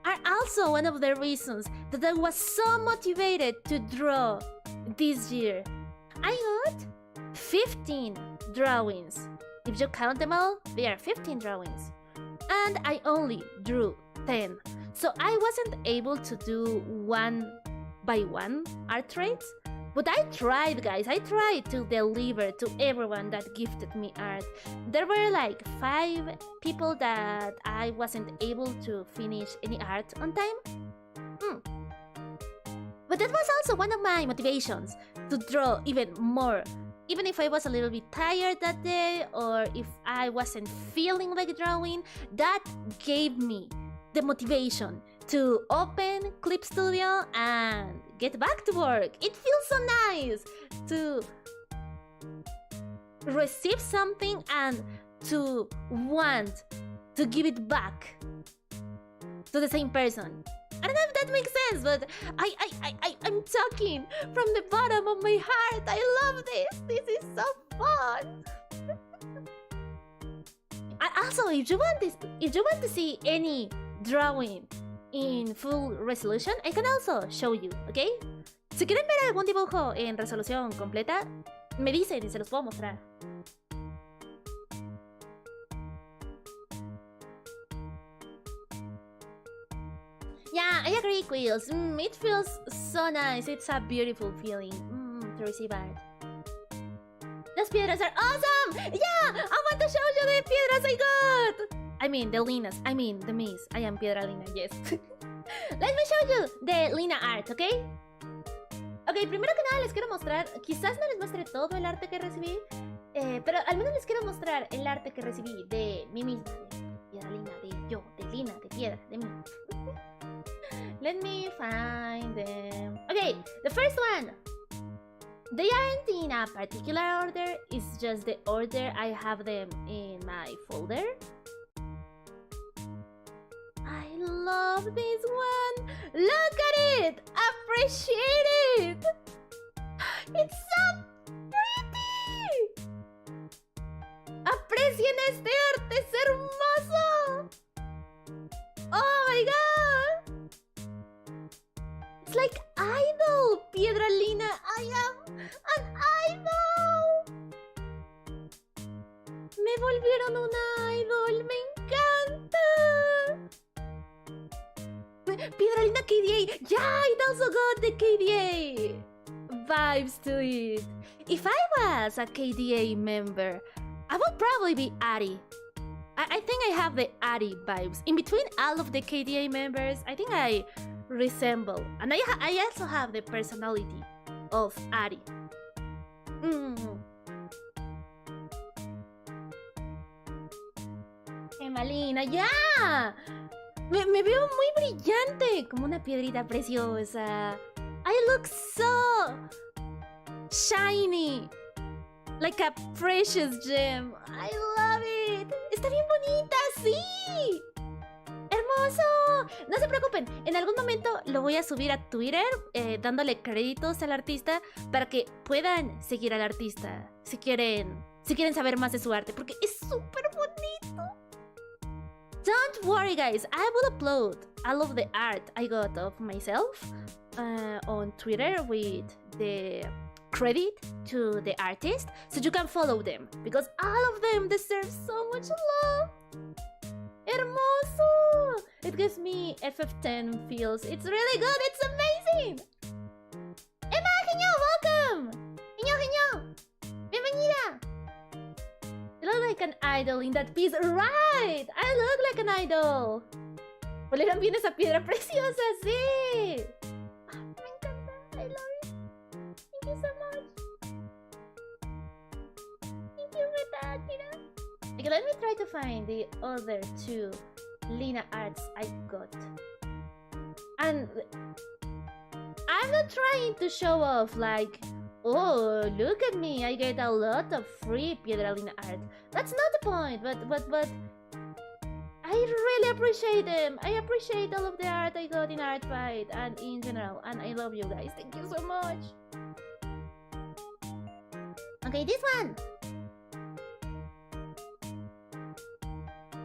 are also one of the reasons that I was so motivated to draw this year. I got 15 drawings. If you count them all, there are 15 drawings. And I only drew 10. So I wasn't able to do one by one art traits. But I tried, guys. I tried to deliver to everyone that gifted me art. There were like 5 people that I wasn't able to finish any art on time. But that was also one of my motivations to draw even more. Even if I was a little bit tired that day or if I wasn't feeling like drawing, that gave me the motivation to open Clip Studio and get back to work. It feels so nice to receive something and to want to give it back to the same person. I don't know if that makes sense, but I'm talking from the bottom of my heart. I love this. This is so fun. Also, if you want to see any drawing in full resolution, I can also show you, ¿ok? Si quieren ver algún dibujo en resolución completa, me dicen y se los puedo mostrar. Yeah, I agree, Quills. It feels so nice. It's a beautiful feeling to receive art. Those piedras are awesome! Yeah! I want to show you the piedras I got! I mean, the Linas. I mean, the Miss. I am Piedra Lina, yes. Let me show you the Lina art, ¿ok? Ok, primero que nada les quiero mostrar... Quizás no les muestre todo el arte que recibí, pero al menos les quiero mostrar el arte que recibí de mí misma, de Piedra Lina, de yo, de Lina, de Piedra, de mí. Let me find them. Okay, the first one. They aren't in a particular order, it's just the order I have them in my folder. I love this one! Look at it! Appreciate it! It's so pretty! ¡Aprecien este arte! ¡Es hermoso! Oh my god! It's like idol, Piedra Lina. I am an idol. Me volvieron una idol. Me encanta. Piedra Lina KDA. Yeah, it also got the KDA vibes to it. If I was a KDA member, I would probably be Ari. I think I have the Ari vibes. In between all of the KDA members, I think I resemble. And I also have the personality of Ari. Malina, yeah! Me veo muy brillante, como una piedrita preciosa. I look so shiny, like a precious gem. I love it. Está bien bonita, sí. ¡Hermoso! No se preocupen, en algún momento lo voy a subir a Twitter dándole créditos al artista para que puedan seguir al artista si quieren saber más de su arte, porque es súper bonito. Don't worry, guys, I will upload all of the art I got of myself on Twitter with the credit to the artist, so you can follow them, because all of them deserve so much love. Hermoso! It gives me FF10 feels. It's really good. It's amazing. Emma, Heño, welcome. Heño, bienvenida. You look like an idol in that piece. Right. I look like an idol. Olieron bien esa piedra preciosa, sí. Me encanta. I love it. Thank you so much. Thank you for that, Kira. Okay, let me try to find the other 2 Lina arts I got. And I'm not trying to show off like, oh, look at me, I get a lot of free Piedra Lina art. That's not the point, but I really appreciate them. I appreciate all of the art I got in Art Fight and in general, and I love you guys. Thank you so much. Okay, this one.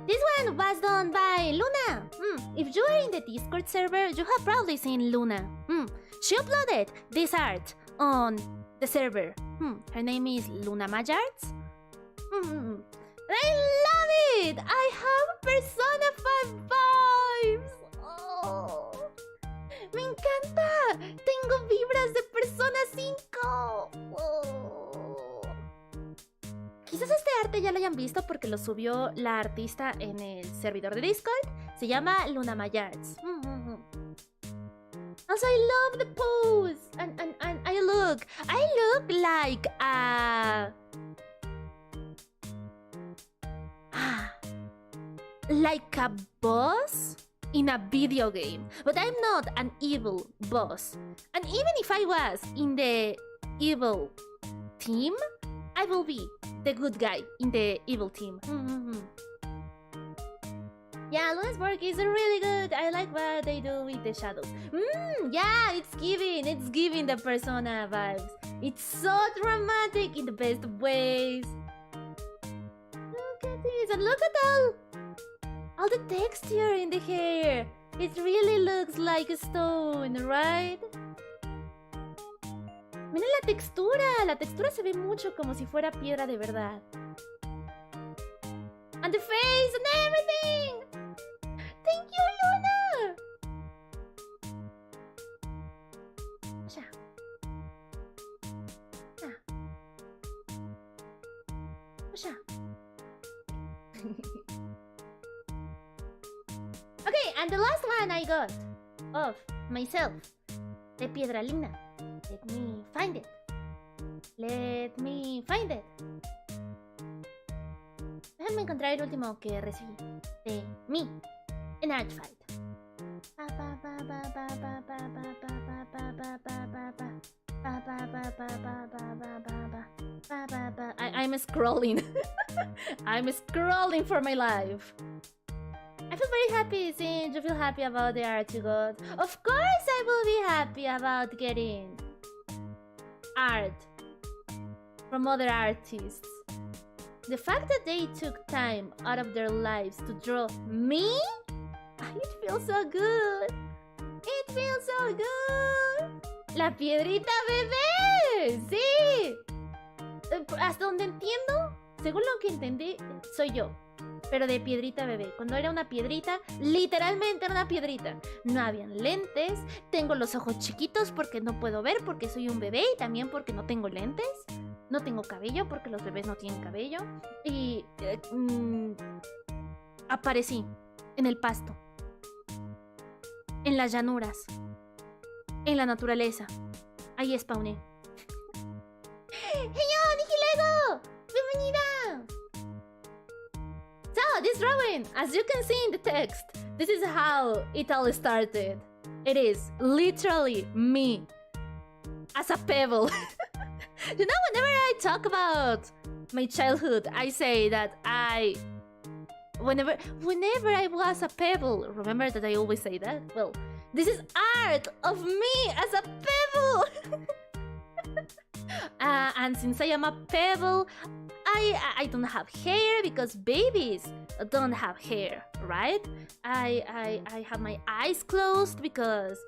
This one was done by Luna. If you are in the Discord server, you have probably seen Luna. She uploaded this art on the server. Her name is Luna Majarts. I love it! I have Persona 5 vibes! Oh, ¡me encanta! ¡Tengo vibras de Persona 5! Oh. Quizás este arte ya lo hayan visto porque lo subió la artista en el servidor de Discord. Se llama Luna Majarts. Also, I love the pose! And I look like a... like a boss in a video game. But I'm not an evil boss. And even if I was in the evil team, I will be the good guy in the evil team. Yeah, Luna's work is really good. I like what they do with the shadows. Yeah, it's giving the Persona vibes. It's so dramatic in the best ways. Look at this, and look at all the texture in the hair. It really looks like a stone, right? Miren la textura se ve mucho como si fuera piedra de verdad. And the face and everything! Thank you, Luna! Osha. Osha. Okay, and the last one I got of myself, de Piedra Lina. Let me find it. Déjenme encontrar el último que recibí de mí en Art Fight. I'm scrolling. I'm scrolling for my life. I feel very happy since you feel happy about the art you got. Of course I will be happy about getting art from other artists. The fact that they took time out of their lives to draw me, it feels so good. It feels so good. La piedrita bebé, sí. Hasta donde entiendo, según lo que entendí, soy yo. Pero de piedrita bebé. Cuando era una piedrita, literalmente era una piedrita. No habían lentes, tengo los ojos chiquitos porque no puedo ver porque soy un bebé y también porque no tengo lentes. No tengo cabello porque los bebés no tienen cabello. Y aparecí en el pasto, en las llanuras, en la naturaleza. Ahí spawné. ¡Heño, Nihilego! ¡Bienvenida! So, this drawing, as you can see in the text, this is how it all started. It is literally me as a pebble. You know, whenever I talk about my childhood, I say that whenever I was a pebble, remember that I always say that? Well, this is art of me as a pebble. And since I am a pebble, I don't have hair because babies don't have hair, right? I have my eyes closed because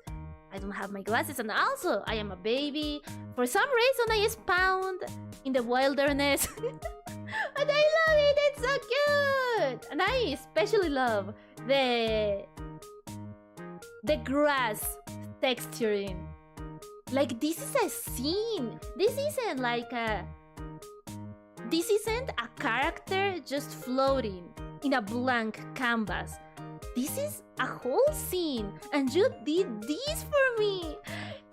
I don't have my glasses, and also I am a baby. For some reason I spawned in the wilderness. And I love it, it's so cute! And I especially love the grass texturing. Like, this is a scene. This isn't a character just floating in a blank canvas. This is a whole scene, and you did this for me.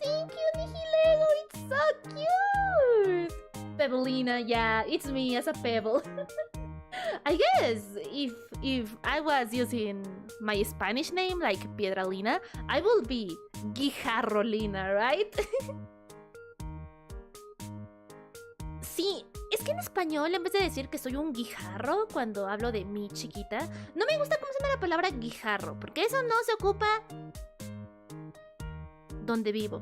Thank you, Nihilego. It's so cute. Pebblina, yeah, it's me as a pebble. I guess if I was using my Spanish name like Piedra Lina, I will be Piedra Lina, right? Sí, es que en español, en vez de decir que soy un guijarro cuando hablo de mi chiquita, no me gusta cómo suena la palabra guijarro, porque eso no se ocupa donde vivo.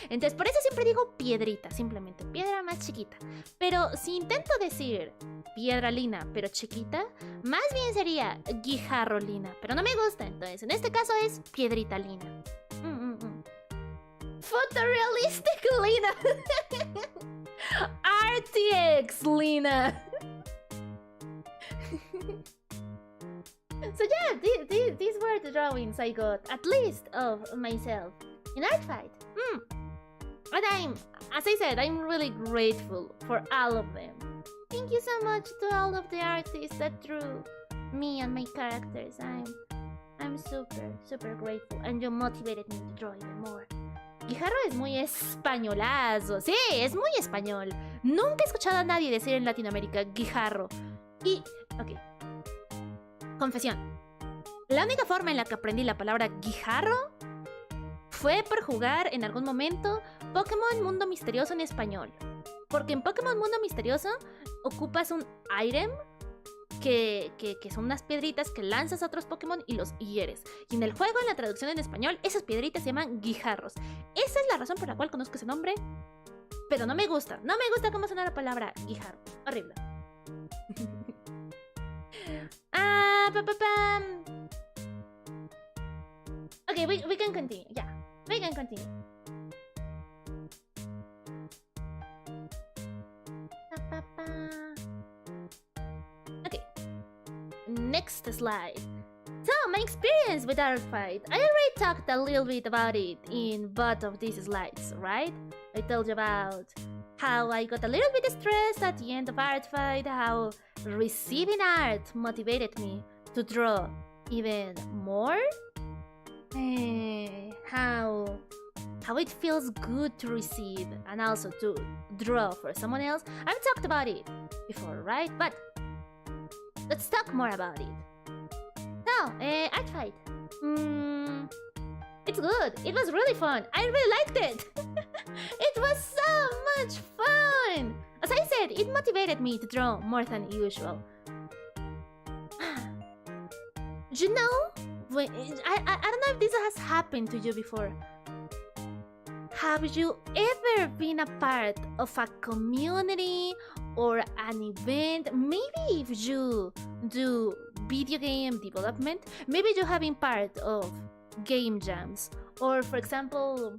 Entonces, por eso siempre digo piedrita, simplemente, piedra más chiquita. Pero si intento decir Piedra Lina, pero chiquita, más bien sería Piedra Lina, pero no me gusta, entonces en este caso es Piedrita Lina. Photorealistic Lina. RTX Lina. So yeah, these were the drawings I got, at least of myself, in Artfight. And as I said, I'm really grateful for all of them. Thank you so much to all of the artists that drew me and my characters. I'm super grateful, and you motivated me to draw even more. Guijarro es muy españolazo. Sí, es muy español. Nunca he escuchado a nadie decir en Latinoamérica guijarro. Y, ok. Confesión. La única forma en la que aprendí la palabra guijarro fue por jugar en algún momento Pokémon Mundo Misterioso en español. Porque en Pokémon Mundo Misterioso ocupas un item que son unas piedritas que lanzas a otros Pokémon y los hieres. Y en el juego, en la traducción en español, esas piedritas se llaman guijarros. Esa es la razón por la cual conozco ese nombre. Pero no me gusta. No me gusta cómo suena la palabra guijarro. Horrible. Okay, we can continue. Yeah, we can continue. Okay, next slide. So, my experience with Artfight. I already talked a little bit about it in both of these slides, right? I told you about how I got a little bit stressed at the end of Artfight, how receiving art motivated me to draw even more, how it feels good to receive and also to draw for someone else. I've talked about it before, right? But let's talk more about it. So, Artfight. It's good. It was really fun. I really liked it. It was so much fun. As I said, it motivated me to draw more than usual. You know, I don't know if this has happened to you before. Have you ever been a part of a community or an event? Maybe if you do video game development, maybe you have been part of game jams, or for example,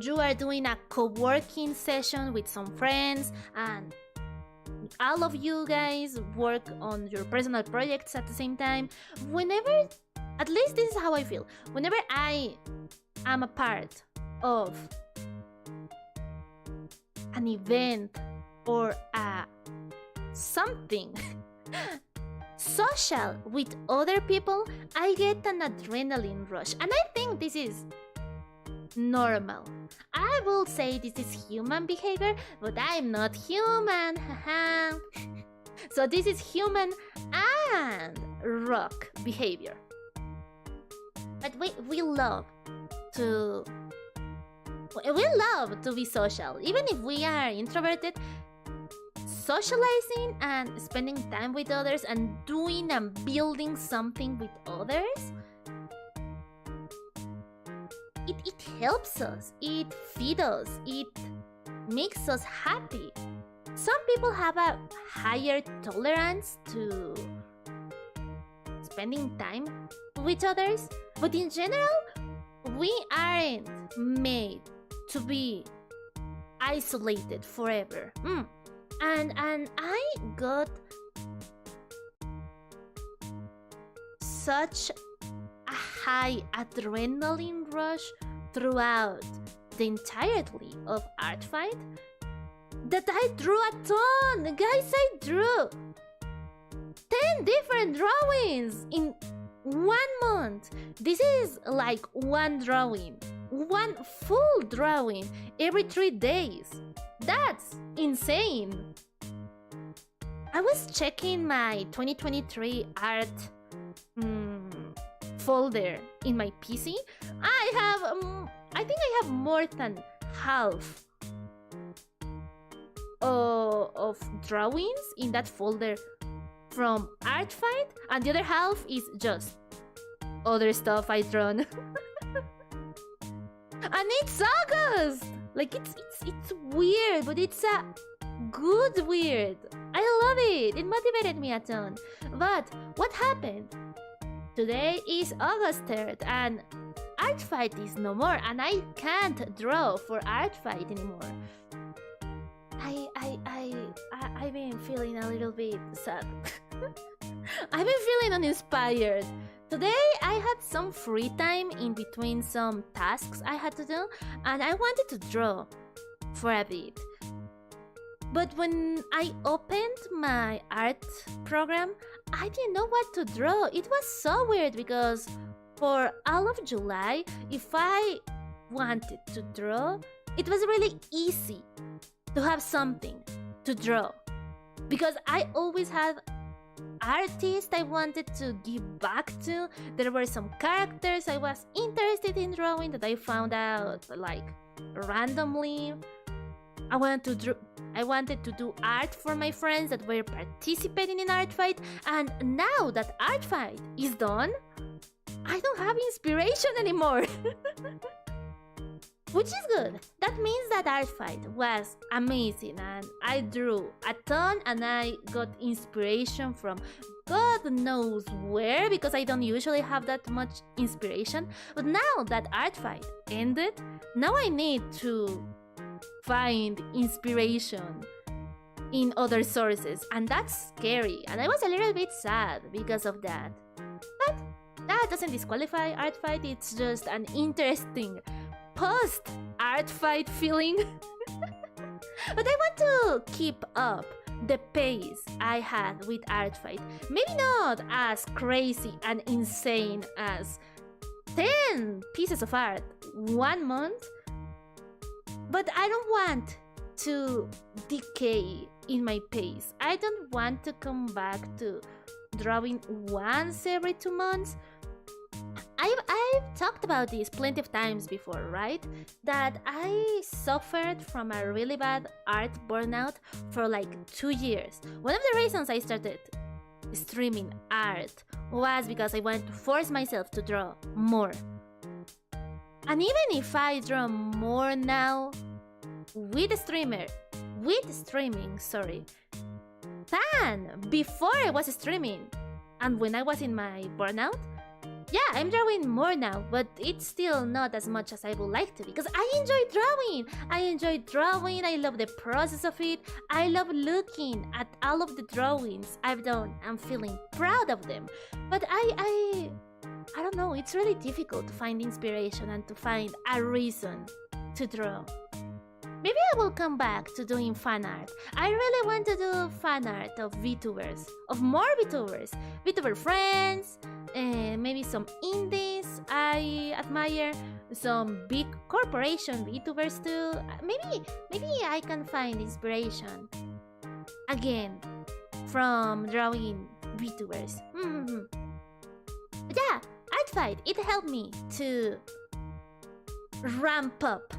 you are doing a co-working session with some friends and all of you guys work on your personal projects at the same time. Whenever, at least this is how I feel, whenever I am a part of an event or something social with other people, I get an adrenaline rush, and I think this is normal. I will say this is human behavior, but I'm not human. So this is human and rock behavior. But we love to be social, even if we are introverted. Socializing and spending time with others and doing and building something with others, it helps us, it feeds us, it makes us happy. Some people have a higher tolerance to spending time with others, but in general, we aren't made to be isolated forever. And I got such a high adrenaline rush throughout the entirety of Artfight that I drew a ton. Guys, I drew 10 different drawings in 1 month. This is like one drawing, one full drawing every 3 days. That's insane. I was checking my 2023 art folder in my PC, I think I have more than half of drawings in that folder from Art Fight, and the other half is just other stuff I drawn. And it's August! Like, it's weird, but it's a good weird. I love it! It motivated me a ton. But what happened? Today is August 3rd, and Art Fight is no more, and I can't draw for Art Fight anymore. I've been feeling a little bit sad. I've been feeling uninspired. Today I had some free time in between some tasks I had to do, and I wanted to draw for a bit. But when I opened my art program, I didn't know what to draw. It was so weird because for all of July, if I wanted to draw, it was really easy to have something to draw. Because I always had artists I wanted to give back to. There were some characters I was interested in drawing that I found out like randomly. I wanted to do art for my friends that were participating in Art Fight, and now that Art Fight is done, I don't have inspiration anymore. Which is good. That means that Art Fight was amazing and I drew a ton and I got inspiration from God knows where, because I don't usually have that much inspiration. But now that Art Fight ended, now I need to find inspiration in other sources, and that's scary, and I was a little bit sad because of that. But that doesn't disqualify Art Fight, it's just an interesting post-Art Fight feeling. But I want to keep up the pace I had with Art Fight. Maybe not as crazy and insane as 10 pieces of art 1 month, but I don't want to decay in my pace. I don't want to come back to drawing once every 2 months. I've talked about this plenty of times before, right? That I suffered from a really bad art burnout for like 2 years. One of the reasons I started streaming art was because I wanted to force myself to draw more. And even if I draw more now with streaming, than before I was streaming and when I was in my burnout, yeah, I'm drawing more now, but it's still not as much as I would like to, because I enjoy drawing. I love the process of it. I love looking at all of the drawings I've done. I'm feeling proud of them. But I don't know, it's really difficult to find inspiration and to find a reason to draw. Maybe I will come back to doing fan art. I really want to do fan art of VTubers, of more VTubers, VTuber friends, maybe some indies I admire, some big corporation VTubers too. Maybe I can find inspiration again from drawing VTubers. But yeah, Art Fight, it helped me to ramp up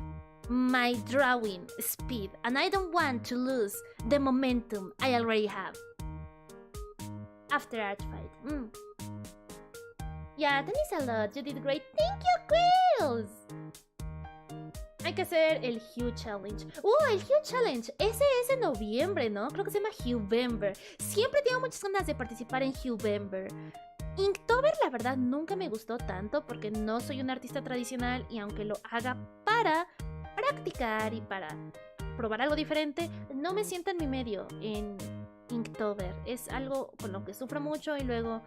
my drawing speed, and I don't want to lose the momentum I already have after Art Fight. Yeah, thanks a lot, you did great. Thank you, Quills. Hay que hacer el Hue Challenge. El Hue Challenge, ese es en noviembre, ¿no? Creo que se llama Huevember. Siempre tengo muchas ganas de participar en Huevember. Inktober, la verdad, nunca me gustó tanto porque no soy un artista tradicional, y aunque lo haga para practicar y para probar algo diferente, no me siento en mi medio en Inktober. Es algo con lo que sufro mucho y luego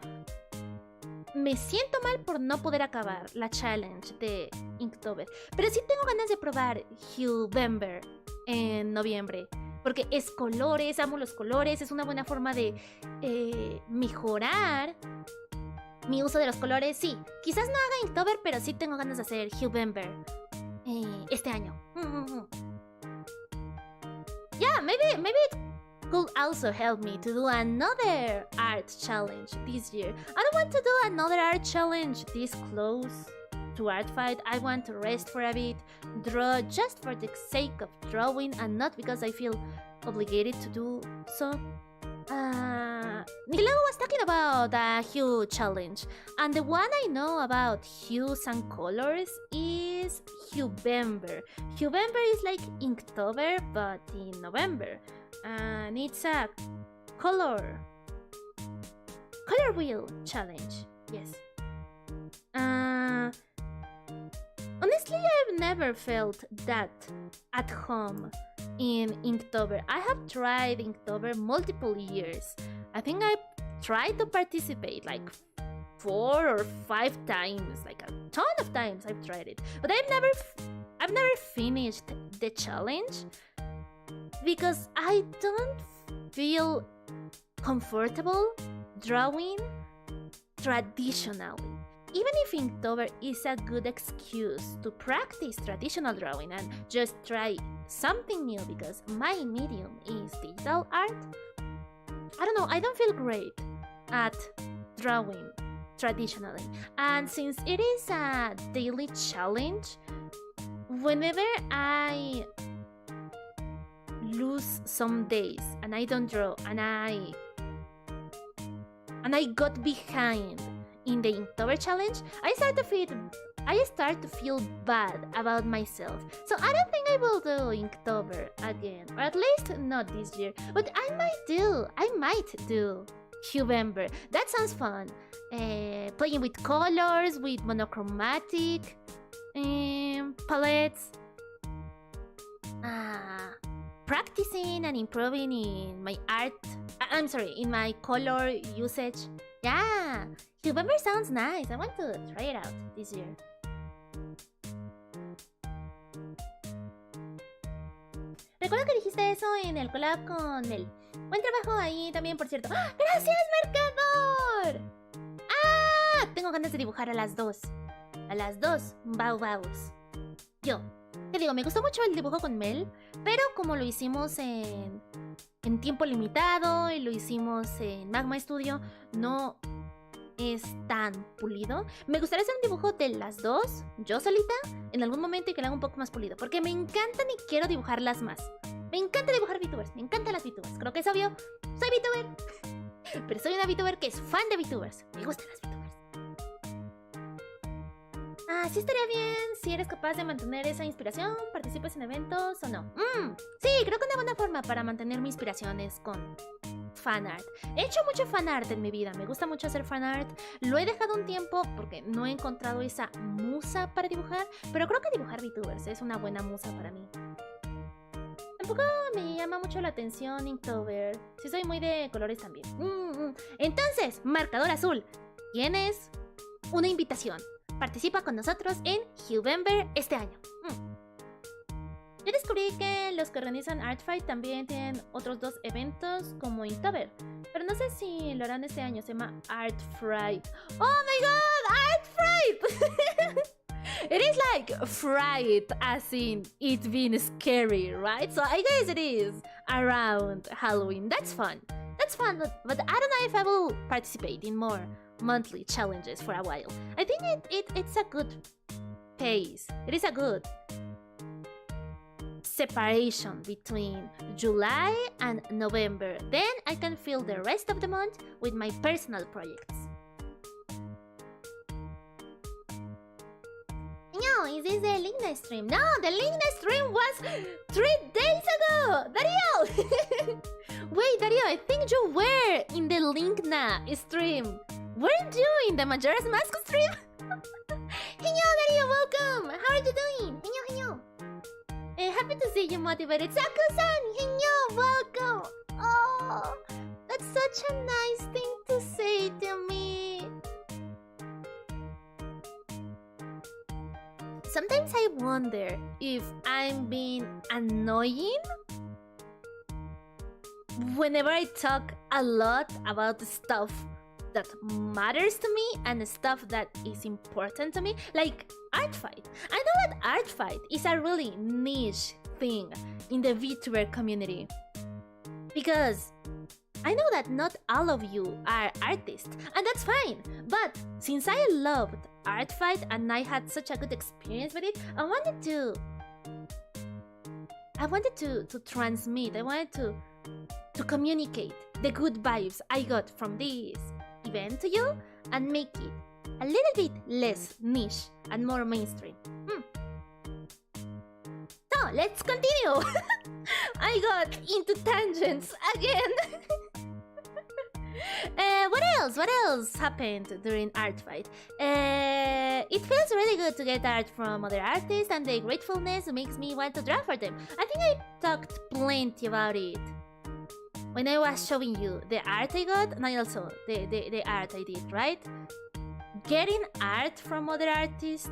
me siento mal por no poder acabar la challenge de Inktober. Pero sí tengo ganas de probar Huevember en noviembre, porque es colores, amo los colores, es una buena forma de mejorar mi uso de los colores. Sí, quizás no haga Inktober, pero sí tengo ganas de hacer Huevember este año. Yeah, maybe could also help me to do another art challenge this year. I don't want to do another art challenge this close to art fight. I want to rest for a bit, draw just for the sake of drawing and not because I feel obligated to do so. Nicolao was talking about a hue challenge, and the one I know about hues and colors is Huevember. Huevember is like Inktober but in November, and it's a color wheel challenge. Yes. Honestly, I've never felt that at home in Inktober. I have tried Inktober multiple years. I think I tried to participate like 4 or 5 times, like a ton of times I've tried it. But I've never finished the challenge because I don't feel comfortable drawing traditionally. Even if Inktober is a good excuse to practice traditional drawing and just try something new because my medium is digital art, I don't know, I don't feel great at drawing traditionally. And since it is a daily challenge, whenever I lose some days and I don't draw and I got behind in the Inktober challenge, I start to feel bad about myself. So I don't think I will do Inktober again, or at least not this year. But I might do Huevember. That sounds fun. Playing with colors, with monochromatic palettes. Practicing and improving in my in my color usage. Yeah, Huevember sounds nice. I want to try it out this year. Recuerdo que dijiste eso en el collab con Mel. Buen trabajo ahí también, por cierto. ¡Ah! ¡Gracias, Mercador! ¡Ah! Tengo ganas de dibujar a las 2. A las 2 baus. Yo. Te digo, me gustó mucho el dibujo con Mel, pero como lo hicimos en tiempo limitado y lo hicimos en Magma Studio, no es tan pulido. Me gustaría hacer un dibujo de las 2, yo solita, en algún momento, y que lo haga un poco más pulido, porque me encantan y quiero dibujarlas más. Me encanta dibujar VTubers, me encantan las VTubers. Creo que es obvio, soy VTuber, pero soy una VTuber que es fan de VTubers. Me gustan las VTubers. Sí estaría bien si eres capaz de mantener esa inspiración, participes en eventos o no. Sí, creo que una buena forma para mantener mi inspiración es con fanart. He hecho mucho fanart en mi vida, me gusta mucho hacer fanart. Lo he dejado un tiempo porque no he encontrado esa musa para dibujar, pero creo que dibujar VTubers es una buena musa para mí. Tampoco me llama mucho la atención Inktober. Sí soy muy de colores también. Entonces, marcador azul, tienes una invitación. Participa con nosotros en Huevember este año. Yo descubrí que los que organizan Art Fight también tienen otros 2 eventos como Inktober, pero no sé si lo harán este año. Se llama Art Fright. ¡Oh my god! ¡Art Fright! It is like fright as in it being scary, right? So I guess it is around Halloween. That's fun. That's fun, but I don't know if I will participate in more monthly challenges for a while. I think it's a good pace. It is a good separation between July and November. Then I can fill the rest of the month with my personal projects. No, is this the Lina stream? No, the Lina stream was 3 days ago! Darío! Wait, Darío, I think you were in the Lina stream. Weren't you in the Majora's Mask stream? Heño, Darío, welcome! How are you doing? Heño. Happy to see you motivated. Saku-san! Heño, welcome! Oh, that's such a nice thing to say to me. Sometimes I wonder if I'm being annoying whenever I talk a lot about stuff that matters to me and stuff that is important to me, like Art Fight. I know that Art Fight is a really niche thing in the VTuber community Because I know that not all of you are artists, and that's fine. But since I loved Art Fight and I had such a good experience with it, I wanted to transmit, I wanted to communicate the good vibes I got from this event to you and make it a little bit less niche and more mainstream. So let's continue. I got into tangents again. What else happened during Art Fight? It feels really good to get art from other artists, and the gratefulness makes me want to draw for them. I think I talked plenty about it when I was showing you the art I got, and I also the art I did, right? Getting art from other artists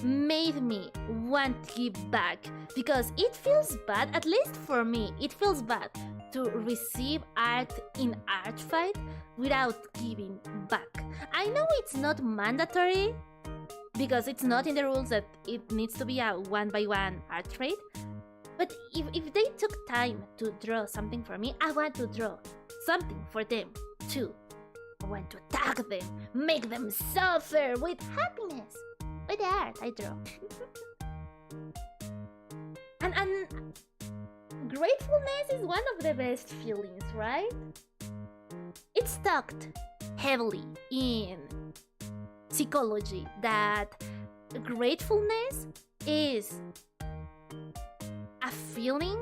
made me want to give back, because it feels bad, at least for me, it feels bad to receive art in Art Fight without giving back. I know it's not mandatory, because it's not in the rules that it needs to be a one-by-one art trade, but if they took time to draw something for me, I want to draw something for them too. I want to tag them, make them suffer with happiness with the art I draw. and gratefulness is one of the best feelings, right? It's talked heavily in psychology that gratefulness is a feeling.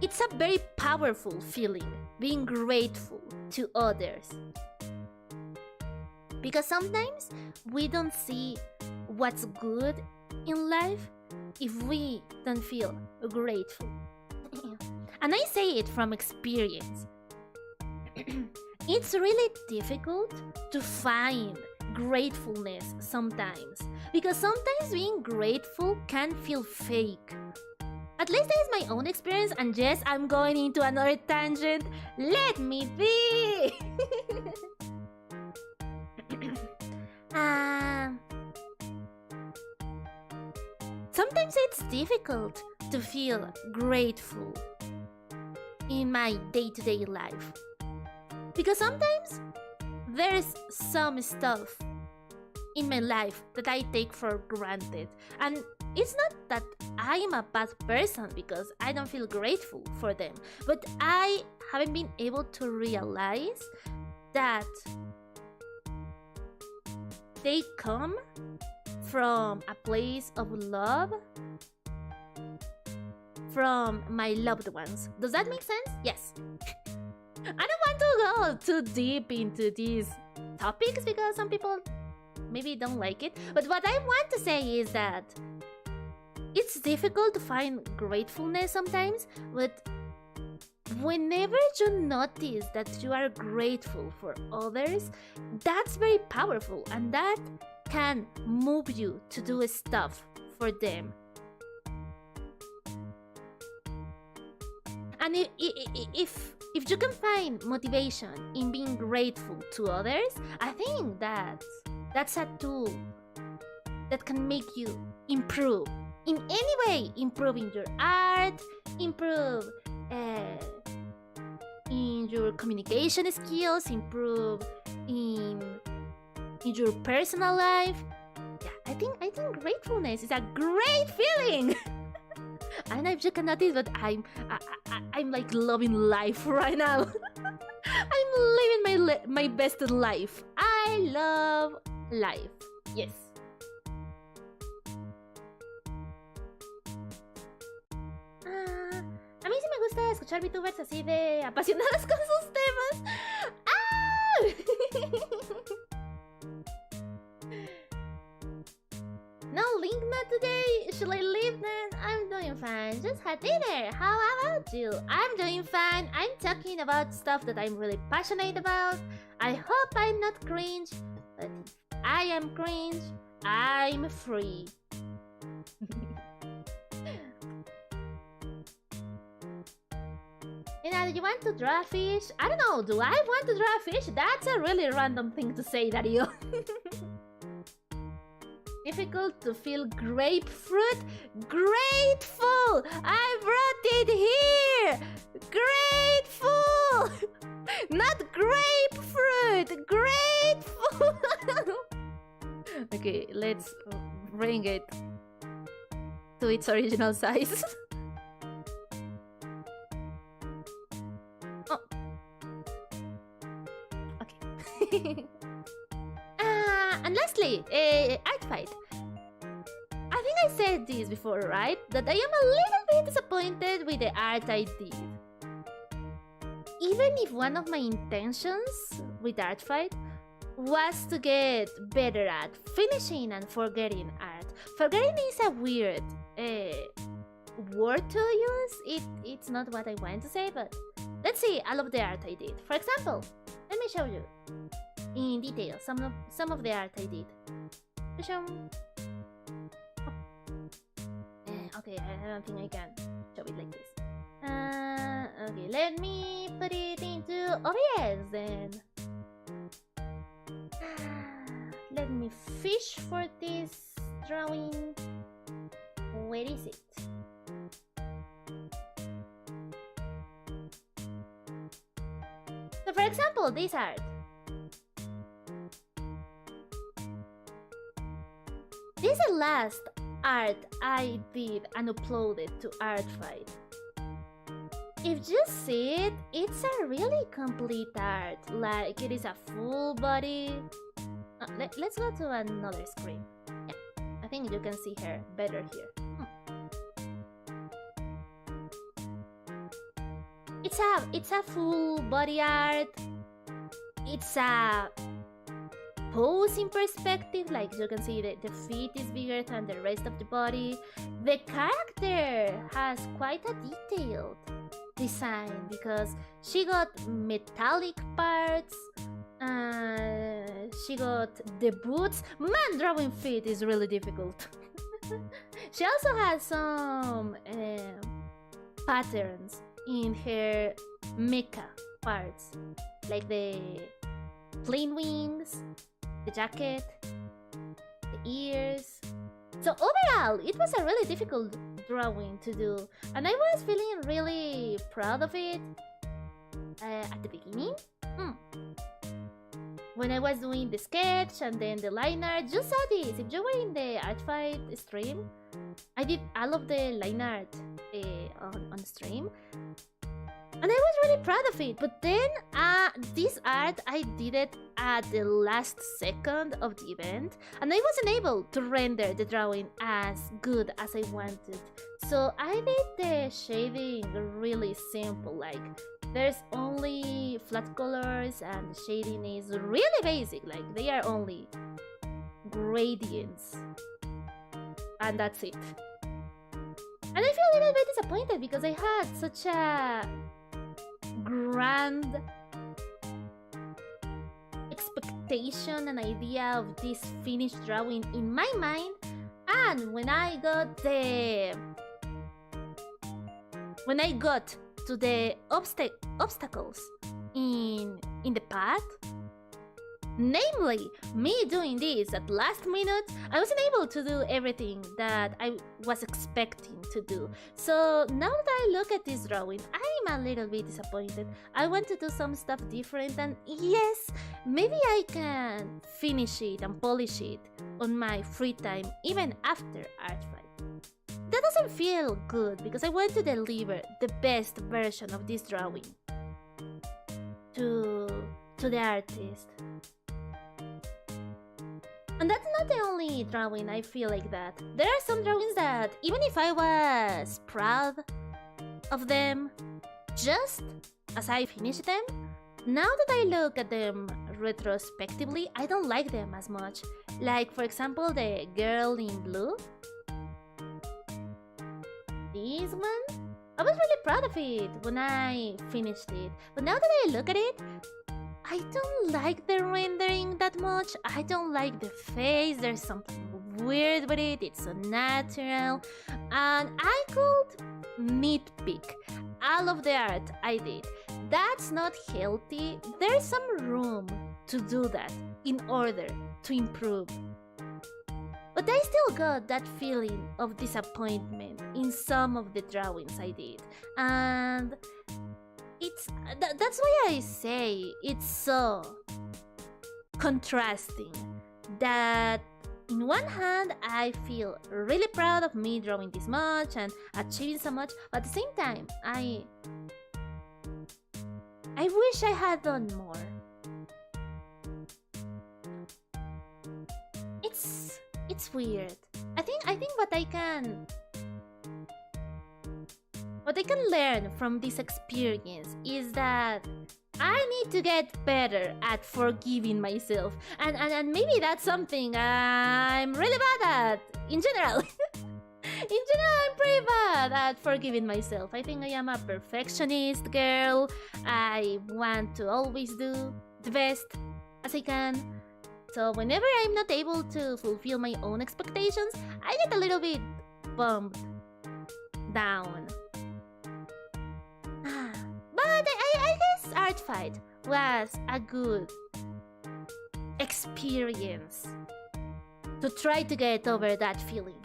It's a very powerful feeling, being grateful to others. Because sometimes we don't see what's good in life if we don't feel grateful. And I say it from experience. It's really difficult to find gratefulness sometimes, because sometimes being grateful can feel fake. At least that is my own experience, and yes, I'm going into another tangent. Let me be! Sometimes it's difficult to feel grateful in my day-to-day life, because sometimes there's some stuff in my life that I take for granted, and it's not that I'm a bad person because I don't feel grateful for them, but I haven't been able to realize that they come from a place of love from my loved ones. Does that make sense? Yes. I don't want to go too deep into these topics because some people maybe don't like it, but what I want to say is that it's difficult to find gratefulness sometimes, but whenever you notice that you are grateful for others, that's very powerful, and that can move you to do stuff for them. And if you can find motivation in being grateful to others, I think that's a tool that can make you improve in any way. Improve in your art, improve in your communication skills, improve in your personal life. Yeah, I think gratefulness is a great feeling. I don't know if you can notice, but I'm like loving life right now. I'm living my best life. I love life. Yes. A mí sí me gusta escuchar VTubers así de apasionadas con sus temas. ¡Ah! No link not today. Should I leave then? I'm doing fine. Just had dinner. How about you? I'm doing fine. I'm talking about stuff that I'm really passionate about. I hope I'm not cringe, but if I am cringe, I'm free. Do you want to draw a fish? I don't know. Do I want to draw a fish? That's a really random thing to say, Dario. Difficult to feel grapefruit? Grateful! I brought it here! Grateful! Not grapefruit! Grateful! Okay, let's bring it to its original size. Oh. Okay. And lastly, art fight. I think I said this before, right? That I am a little bit disappointed with the art I did. Even if one of my intentions with art fight was to get better at finishing and forgetting art. Forgetting is a weird word to use. It's not what I want to say, but let's see all of the art I did. For example, let me show you in detail some of the art I did. Okay, I don't think I can show it like this. Okay, let me put it into OBS then. Let me fish for this drawing. Where is it? So for example, this art. This is the last art I did and uploaded to Artfight. If you see it, it's a really complete art. Like, it is a full body. Let's go to another screen. Yeah, I think you can see her better here. It's a full body art. It's a pose in perspective, like you can see the feet is bigger than the rest of the body. The character has quite a detailed design because she got metallic parts, she got the boots. Man, drawing feet is really difficult. She also has some patterns in her mecha parts, like the plain wings, the jacket, the ears. So overall, it was a really difficult drawing to do, and I was feeling really proud of it at the beginning. When I was doing the sketch and then the line art, you saw this. If you were in the Artfight stream, I did all of the line art on stream. And I was really proud of it, but then this art, I did it at the last second of the event, and I wasn't able to render the drawing as good as I wanted. So I did the shading really simple, like there's only flat colors and the shading is really basic, like they are only gradients. And that's it. And I feel a little bit disappointed because I had such a grand expectation and idea of this finished drawing in my mind, and when I got to the obstacles in the path, namely me doing this at last minute, I wasn't able to do everything that I was expecting to do. So now that I look at this drawing, I'm a little bit disappointed. I want to do some stuff different, and yes, maybe I can finish it and polish it on my free time even after Artfight. That doesn't feel good because I want to deliver the best version of this drawing to the artist. And that's not the only drawing I feel like that. There are some drawings that, even if I was proud of them, just as I finished them, now that I look at them retrospectively, I don't like them as much. Like, for example, the girl in blue. This one, I was really proud of it when I finished it. But now that I look at it, I don't like the rendering that much. I don't like the face. There's something weird with it. It's unnatural. And I could nitpick all of the art I did. That's not healthy. There's some room to do that in order to improve. But I still got that feeling of disappointment in some of the drawings I did. And that's why I say it's so contrasting that in one hand I feel really proud of me drawing this much and achieving so much, but at the same time I wish I had done more. It's weird. I think what I can learn from this experience is that I need to get better at forgiving myself. And maybe that's something I'm really bad at in general. In general, I'm pretty bad at forgiving myself. I think I am a perfectionist girl. I want to always do the best as I can. So whenever I'm not able to fulfill my own expectations, I get a little bit bummed down. But I guess Art Fight was a good experience to try to get over that feeling.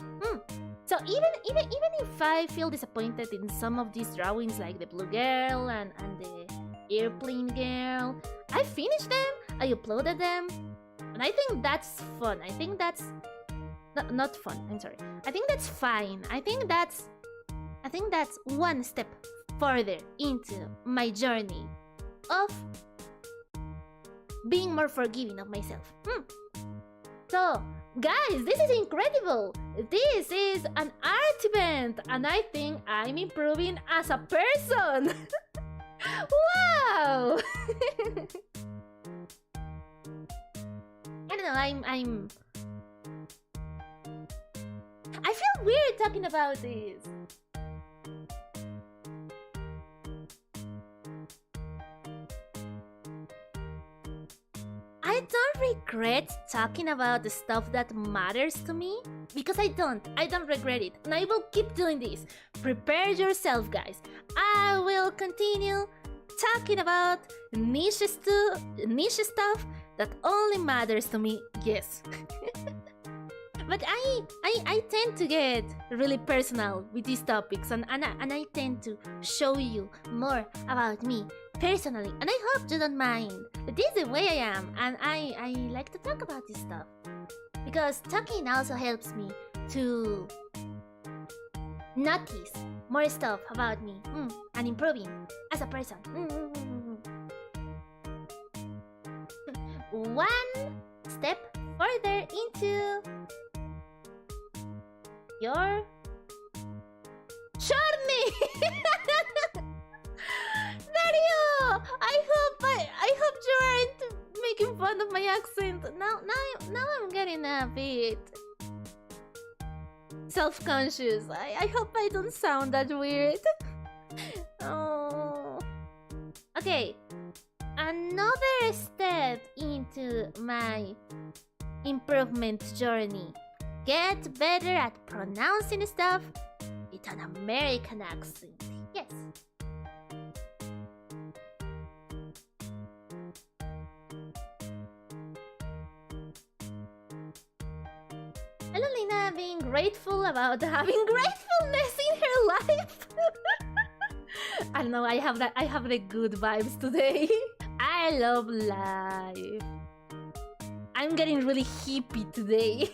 So even if I feel disappointed in some of these drawings, like the blue girl and the airplane girl, I finished them, I uploaded them, and I think that's fun. I think that's not fun. I'm sorry. I think that's fine. I think that's one step further into my journey of being more forgiving of myself. So, guys, this is incredible! This is an art event, and I think I'm improving as a person! Wow! I don't know, I feel weird talking about this. I don't regret talking about the stuff that matters to me, because I don't regret it, and I will keep doing this. Prepare yourself, guys. I will continue talking about niche stuff that only matters to me, yes. But I tend to get really personal with these topics, and I tend to show you more about me personally, and I hope you don't mind. This is the way I am, and I like to talk about this stuff, because talking also helps me to notice more stuff about me and improving as a person. One step further into your journey. Dario, I hope you aren't making fun of my accent. Now I'm getting a bit self-conscious. I hope I don't sound that weird. Oh. Okay, another step into my improvement journey. Get better at pronouncing stuff with an American accent. Yes. Hello, Lina, being grateful about having gratefulness in her life. I don't know, I have the good vibes today. I love life. I'm getting really hippie today.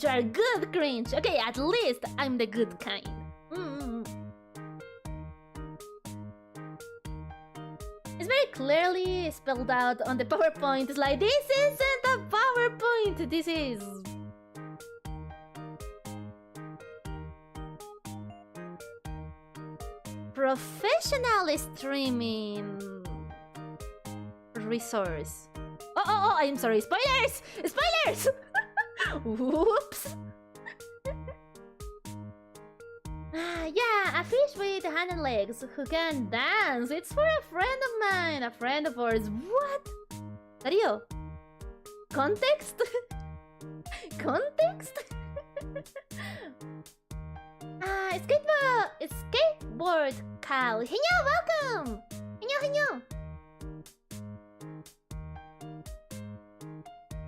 You are good, cringe. Okay, at least I'm the good kind. It's very clearly spelled out on the PowerPoint. It's like, this isn't a PowerPoint. This is... professional streaming resource. Oh, I'm sorry. Spoilers! Spoilers! Whoops! Yeah, a fish with hand and legs who can dance. It's for a friend of mine, a friend of ours. What? Dario? Context? Context? Skateboard cow. Heño, welcome! Heño.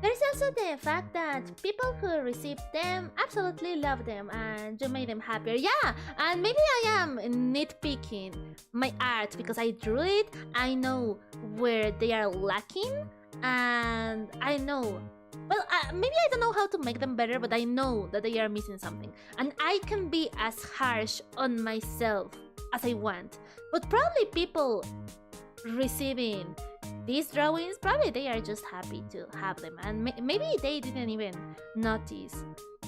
There's also the fact that people who receive them absolutely love them and you made them happier. Yeah, and maybe I am nitpicking my art because I drew it. I know where they are lacking, and I know. Well, maybe I don't know how to make them better, but I know that they are missing something. And I can be as harsh on myself as I want. But probably people receiving these drawings, probably they are just happy to have them. And maybe they didn't even notice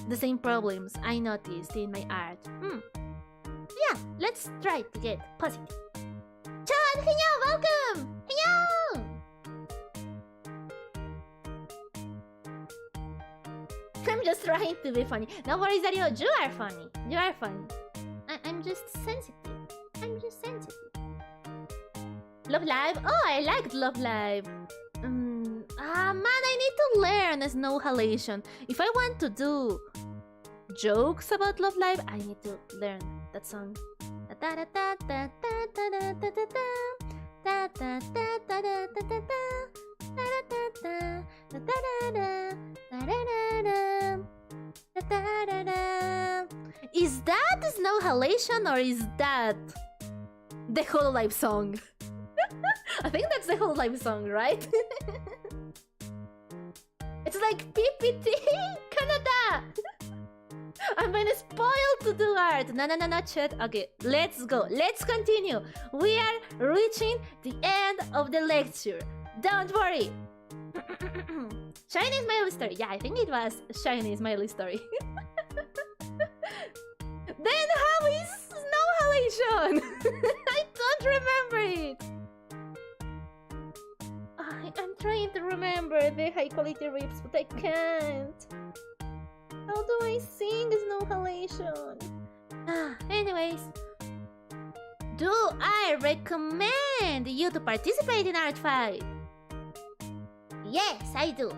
the same problems I noticed in my art. Yeah, let's try to get positive. Chan, Heño, welcome! Heño! I'm just trying to be funny. No worries, Dario. You are funny. You are funny. I'm just sensitive. I'm just sensitive. Love Live? Oh, I liked Love Live. Man, I need to learn snow halation. If I want to do jokes about Love Live, I need to learn that song. Is that snow halation or is that the whole live song? I think that's the whole live song, right? It's like PPT Canada. I'm been spoiled to do art. No, chat. Okay, let's go. Let's continue. We are reaching the end of the lecture. Don't worry. Shiny Smiley Story. Yeah, I think it was Shiny Smiley Story. Then how is snow halation? I don't remember it. I'm trying to remember the high quality rips, but I can't. How do I sing snow halation? Anyways, do I recommend you to participate in Art Fight? Yes, I do.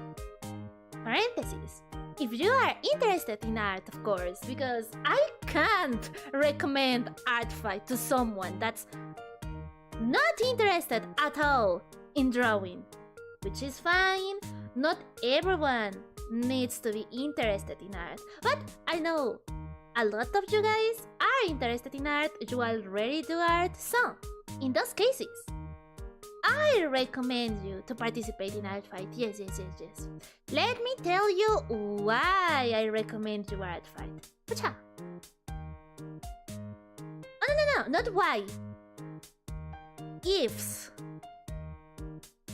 Parentheses. If you are interested in art, of course, because I can't recommend Art Fight to someone that's not interested at all in drawing, which is fine. Not everyone needs to be interested in art, but I know a lot of you guys are interested in art, you already do art, so in those cases, I recommend you to participate in Art Fight. Yes. Let me tell you why I recommend you Art Fight. Hacha. Oh, no, not why. Ifs.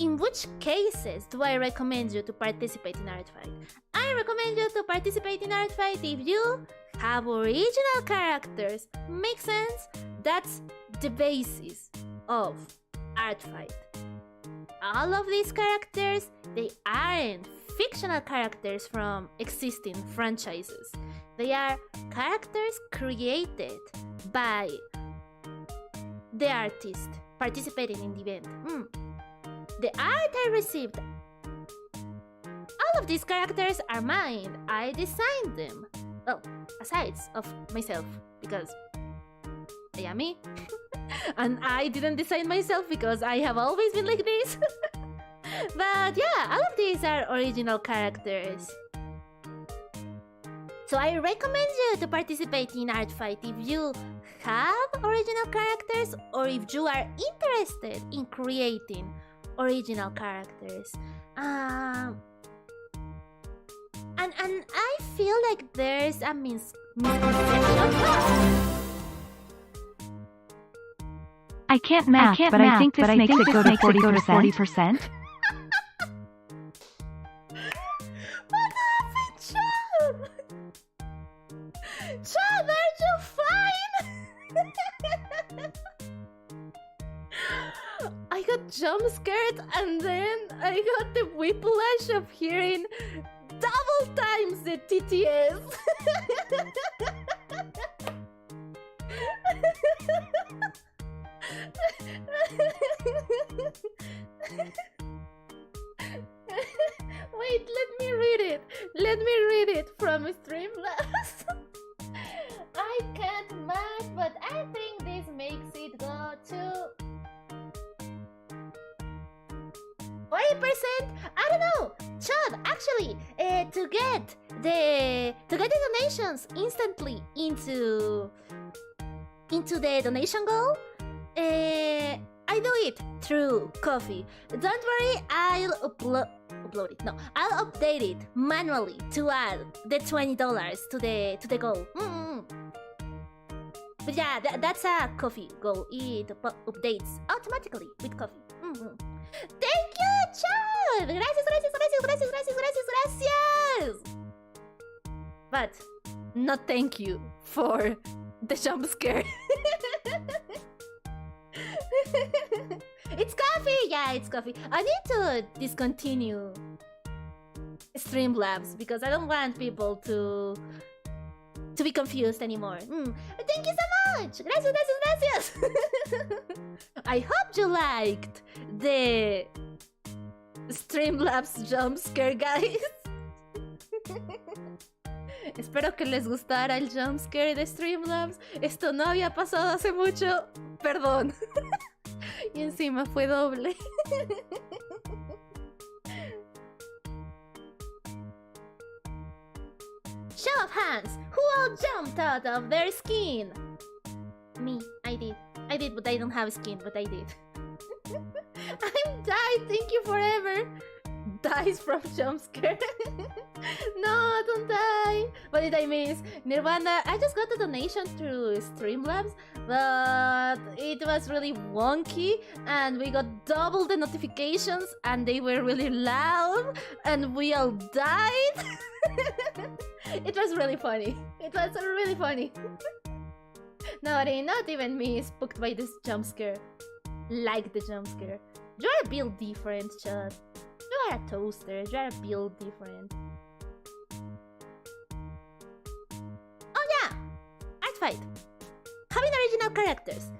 In which cases do I recommend you to participate in Art Fight? I recommend you to participate in Art Fight if you have original characters. Makes sense? That's the basis of Art Fight. All of these characters, they aren't fictional characters from existing franchises. They are characters created by the artist participating in the event. The art I received, all of these characters are mine. I designed them. Well, aside of myself, because I am me. And I didn't design myself because I have always been like this. But yeah, all of these are original characters. So I recommend you to participate in Art Fight if you have original characters or if you are interested in creating original characters. And I feel like there's a misconception. I can't math, but I think this makes it go to 40%. What happened, Chad? Chad, are you fine? I got jump scared and then I got the whiplash of hearing double times the TTS. Wait, let me read it. Let me read it from Streamlabs. I can't math, but I think this makes it go to 40%. I don't know. Chad, actually, to get the donations instantly into the donation goal, I do it through Coffee. Don't worry, I'll upload it. No, I'll update it manually to add the $20 to the goal. But yeah, that's a Coffee goal. It updates automatically with Coffee. Thank you, chat. Gracias. But not thank you for the jump scare. It's Coffee! Yeah, it's Coffee. I need to discontinue Streamlabs because I don't want people to be confused anymore. Thank you so much! Gracias! I hope you liked the Streamlabs jump scare, guys. Espero que les gustara el jump scare de Streamlabs. Esto no había pasado hace mucho. Perdón. Y encima fue doble. Show of hands. Who all jumped out of their skin? Me. I did, but I don't have skin, but I did. I'm died. Thank you forever. Dies from jump scare. No, don't die. What did I miss? Nirvana, I just got a donation through Streamlabs, but it was really wonky and we got double the notifications and they were really loud and we all died. It was really funny. Not even me is spooked by this jump scare. Like the jump scare. You're built different, chat. You are a toaster. You are built different. Oh yeah! Art fight. Having original characters.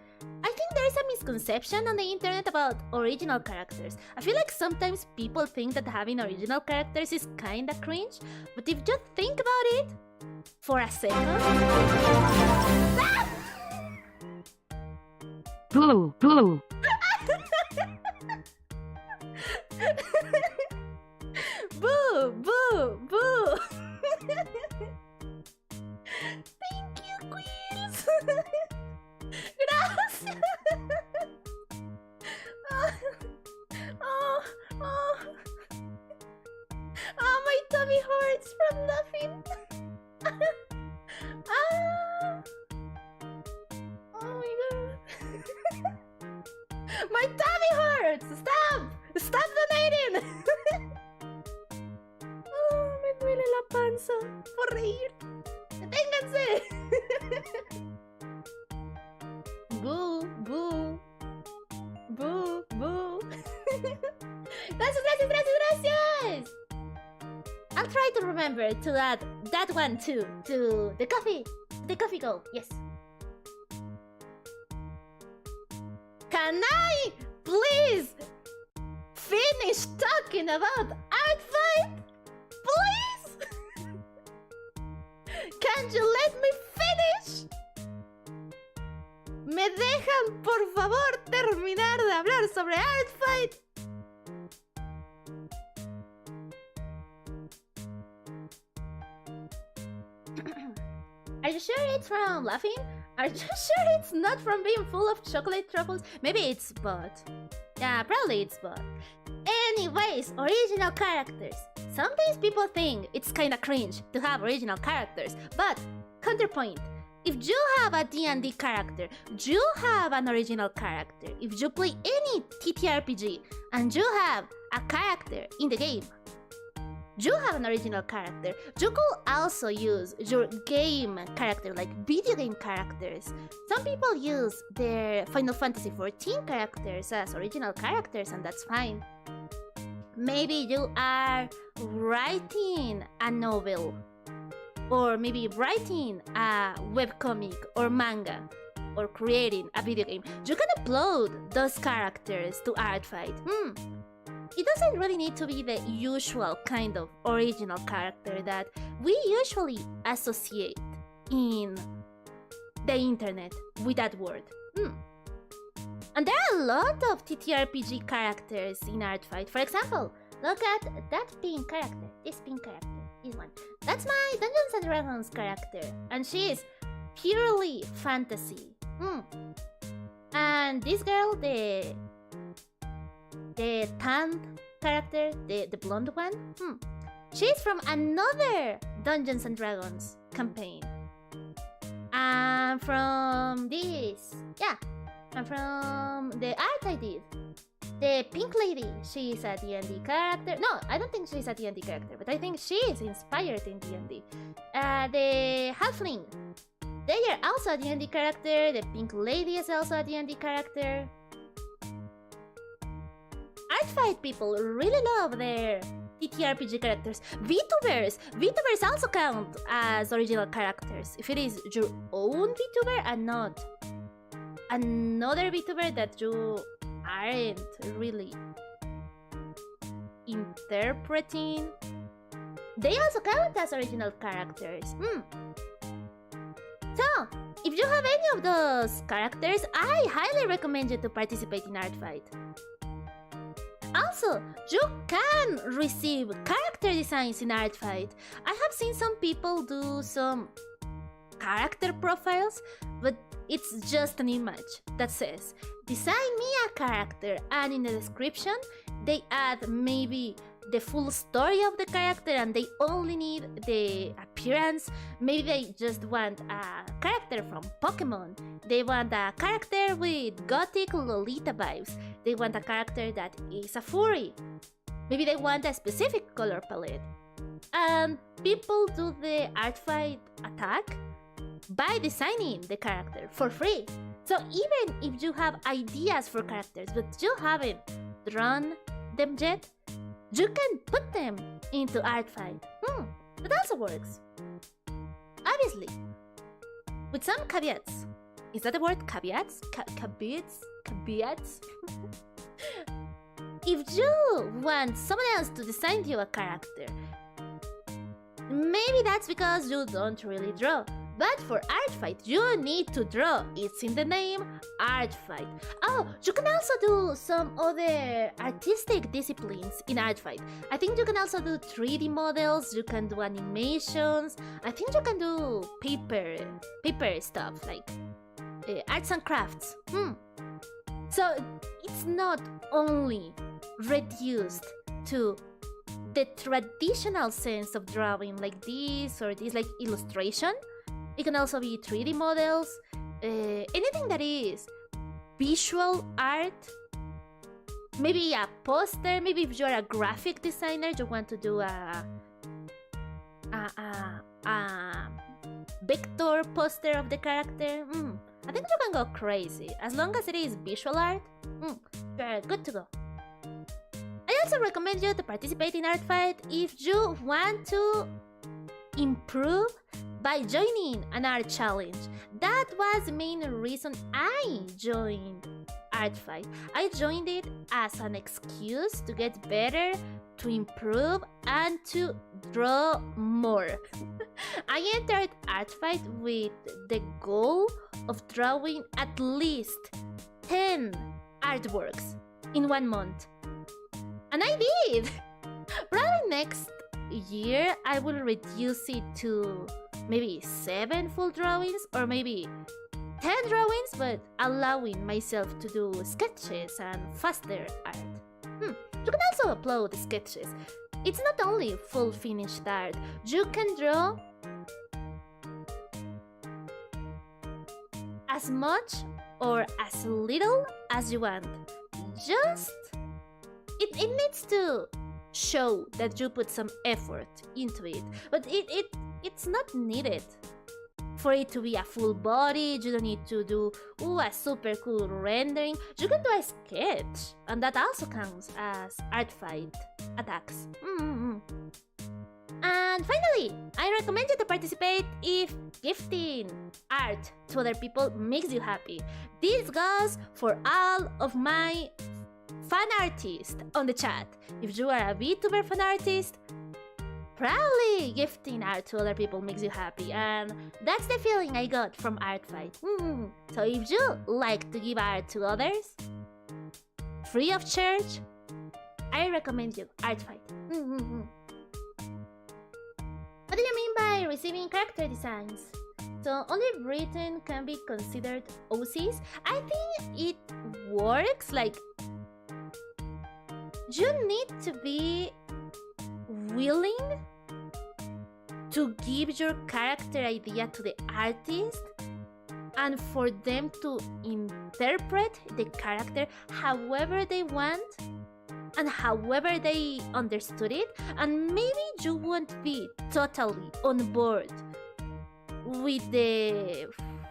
I think there is a misconception on the internet about original characters. I feel like sometimes people think that having original characters is kinda cringe, but if you think about it for a second... Boo, boo. Boo, boo, boo. Thank you, queens. Gracias. Oh, my tummy hurts from laughing. Oh my god. My tummy hurts. Stop donating. Me duele la panza por reír. ¡Deténganse! Boo, boo. Boo, boo. Gracias! I'll try to remember to add that one too to the coffee goal. Yes. Can I please finish talking about art fight? Please? Can you let me finish? ¿Me dejan, por favor, terminar de hablar sobre art fight? Are you sure it's from laughing? Are you sure it's not from being full of chocolate truffles? Maybe it's both. Yeah, probably it's both. Anyways, original characters. Sometimes people think it's kinda cringe to have original characters, but counterpoint. If you have a D&D character, you have an original character. If you play any TTRPG and you have a character in the game, you have an original character. You could also use your game character, like video game characters. Some people use their Final Fantasy XIV characters as original characters, and that's fine. Maybe you are writing a novel, or maybe writing a webcomic or manga, or creating a video game. You can upload those characters to Artfight. It doesn't really need to be the usual kind of original character that we usually associate in the internet with that word. And there are a lot of TTRPG characters in Artfight. For example, look at that pink character, this pink character. This one. That's my Dungeons and Dragons character, and she is purely fantasy. And this girl, the tanned character, the blonde one, she's from another Dungeons and Dragons campaign. And from this, and from the art I did. The pink lady, she is a D&D character. No, I don't think she's a D&D character, but I think she is inspired in D&D. The halfling, they are also a D&D character. The pink lady is also a D&D character. Artfight people really love their TTRPG characters. VTubers also count as original characters if it is your own VTuber and not another VTuber that you aren't really interpreting. They also count as original characters. So, if you have any of those characters, I highly recommend you to participate in Artfight. Also, you can receive character designs in Artfight. I have seen some people do some character profiles, but it's just an image that says, design me a character, and in the description, they add maybe the full story of the character and they only need the appearance. Maybe they just want a character from Pokemon. They want a character with gothic Lolita vibes. They want a character that is a furry. Maybe they want a specific color palette. And people do the Artfight attack by designing the character for free. So even if you have ideas for characters but you haven't drawn them yet, you can put them into Artfight. That also works. Obviously, with some caveats. Is that the word? Caveats? Caveats? If you want someone else to design you a character, maybe that's because you don't really draw. But for Artfight, you need to draw. It's in the name, Artfight. Oh, you can also do some other artistic disciplines in Artfight. I think you can also do 3D models, you can do animations. I think you can do paper stuff, like arts and crafts. So it's not only reduced to the traditional sense of drawing, like this or this, like illustration. It can also be 3D models, anything that is visual art. Maybe a poster, maybe if you're a graphic designer, you want to do a vector poster of the character. I think you can go crazy. As long as it is visual art, you're good to go. I also recommend you to participate in Artfight if you want to improve by joining an art challenge. That was the main reason I joined Artfight. I joined it as an excuse to get better, to improve, and to draw more. I entered Artfight with the goal of drawing at least 10 artworks in 1 month. And I did! Probably next year I will reduce it to maybe 7 full drawings or maybe 10 drawings, but allowing myself to do sketches and faster art. You can also upload sketches. It's not only full finished art. You can draw as much or as little as you want. Just it needs to show that you put some effort into it, but it's not needed for it to be a full body. You don't need to do a super cool rendering. You can do a sketch, and that also counts as Artfight attacks. And finally, I recommend you to participate if gifting art to other people makes you happy. This goes for all of my fan artists on the chat. If you are a VTuber fan artist, probably gifting art to other people makes you happy, and that's the feeling I got from Artfight. So if you like to give art to others, free of charge, I recommend you Artfight. What do you mean by receiving character designs? So only written can be considered OCs? I think it works like you need to be willing to give your character idea to the artist and for them to interpret the character however they want and however they understood it, and maybe you won't be totally on board with the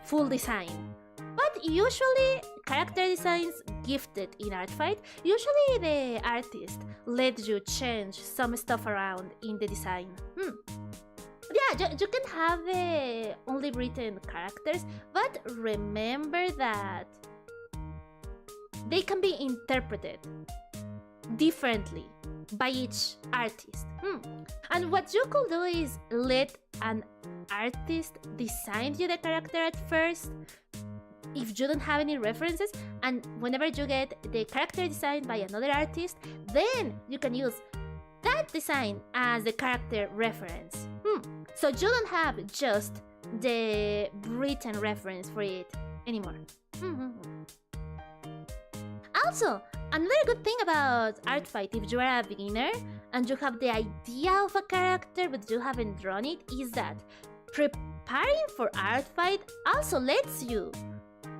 full design. But usually character designs gifted in Artfight, usually the artist lets you change some stuff around in the design. Yeah, you can have the only written characters, but remember that they can be interpreted differently by each artist. And what you could do is let an artist design you the character at first if you don't have any references, and whenever you get the character designed by another artist, then you can use that design as the character reference. So you don't have just the written reference for it anymore. Also, another good thing about Artfight, if you are a beginner and you have the idea of a character but you haven't drawn it, is that preparing for Artfight also lets you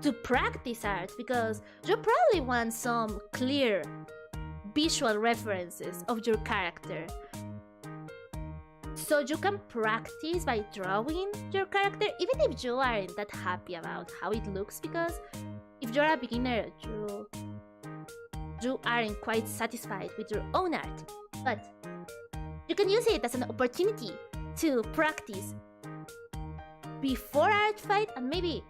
to practice art, because you probably want some clear visual references of your character. So you can practice by drawing your character even if you aren't that happy about how it looks, because if you're a beginner, you aren't quite satisfied with your own art. But you can use it as an opportunity to practice before Artfight, and maybe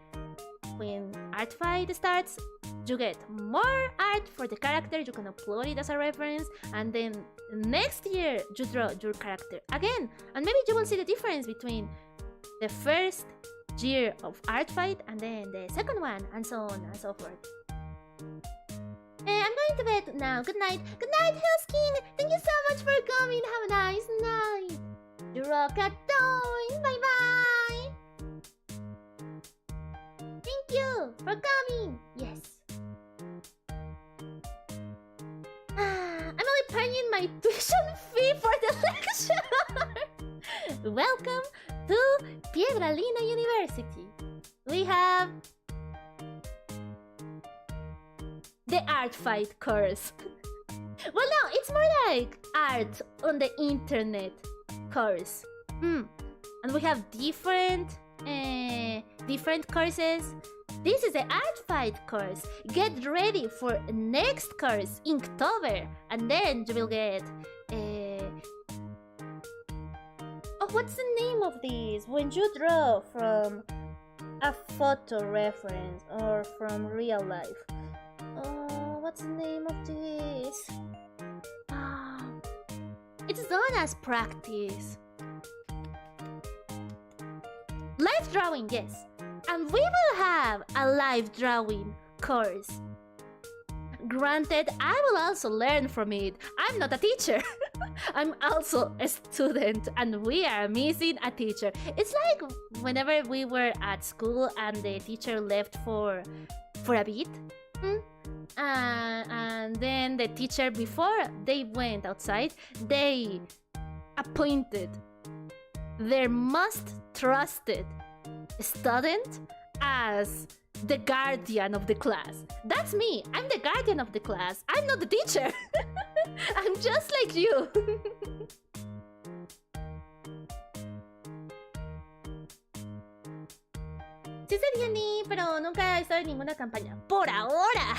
when Artfight starts, you get more art for the character, you can upload it as a reference, and then next year you draw your character again, and maybe you will see the difference between the first year of Artfight and then the second one, and so on and so forth. I'm going to bed now. Good night. Good night, Hellskin. Thank you so much for coming. Have a nice night. You rock a toy. Bye bye. Thank you for coming. Yes. I'm only paying my tuition fee for the lecture. Welcome to Piedra Lina University. We have the Artfight course. Well, no, it's more like art on the internet course. And we have different courses. This is the Artfight course. Get ready for next course, Inktober, and then you will get oh, what's the name of this? When you draw from a photo reference or from real life. Oh, what's the name of this? It's done as practice. Live drawing, yes. And we will have a live drawing course. Granted, I will also learn from it. I'm not a teacher. I'm also a student, and we are missing a teacher. It's like whenever we were at school and the teacher left for a bit. And then the teacher, before they went outside, they appointed their most trusted student as the guardian of the class. That's me. I'm the guardian of the class. I'm not the teacher. I'm just like you. Sí sé D&D, pero nunca he estado en ninguna campaña. ¡Por ahora!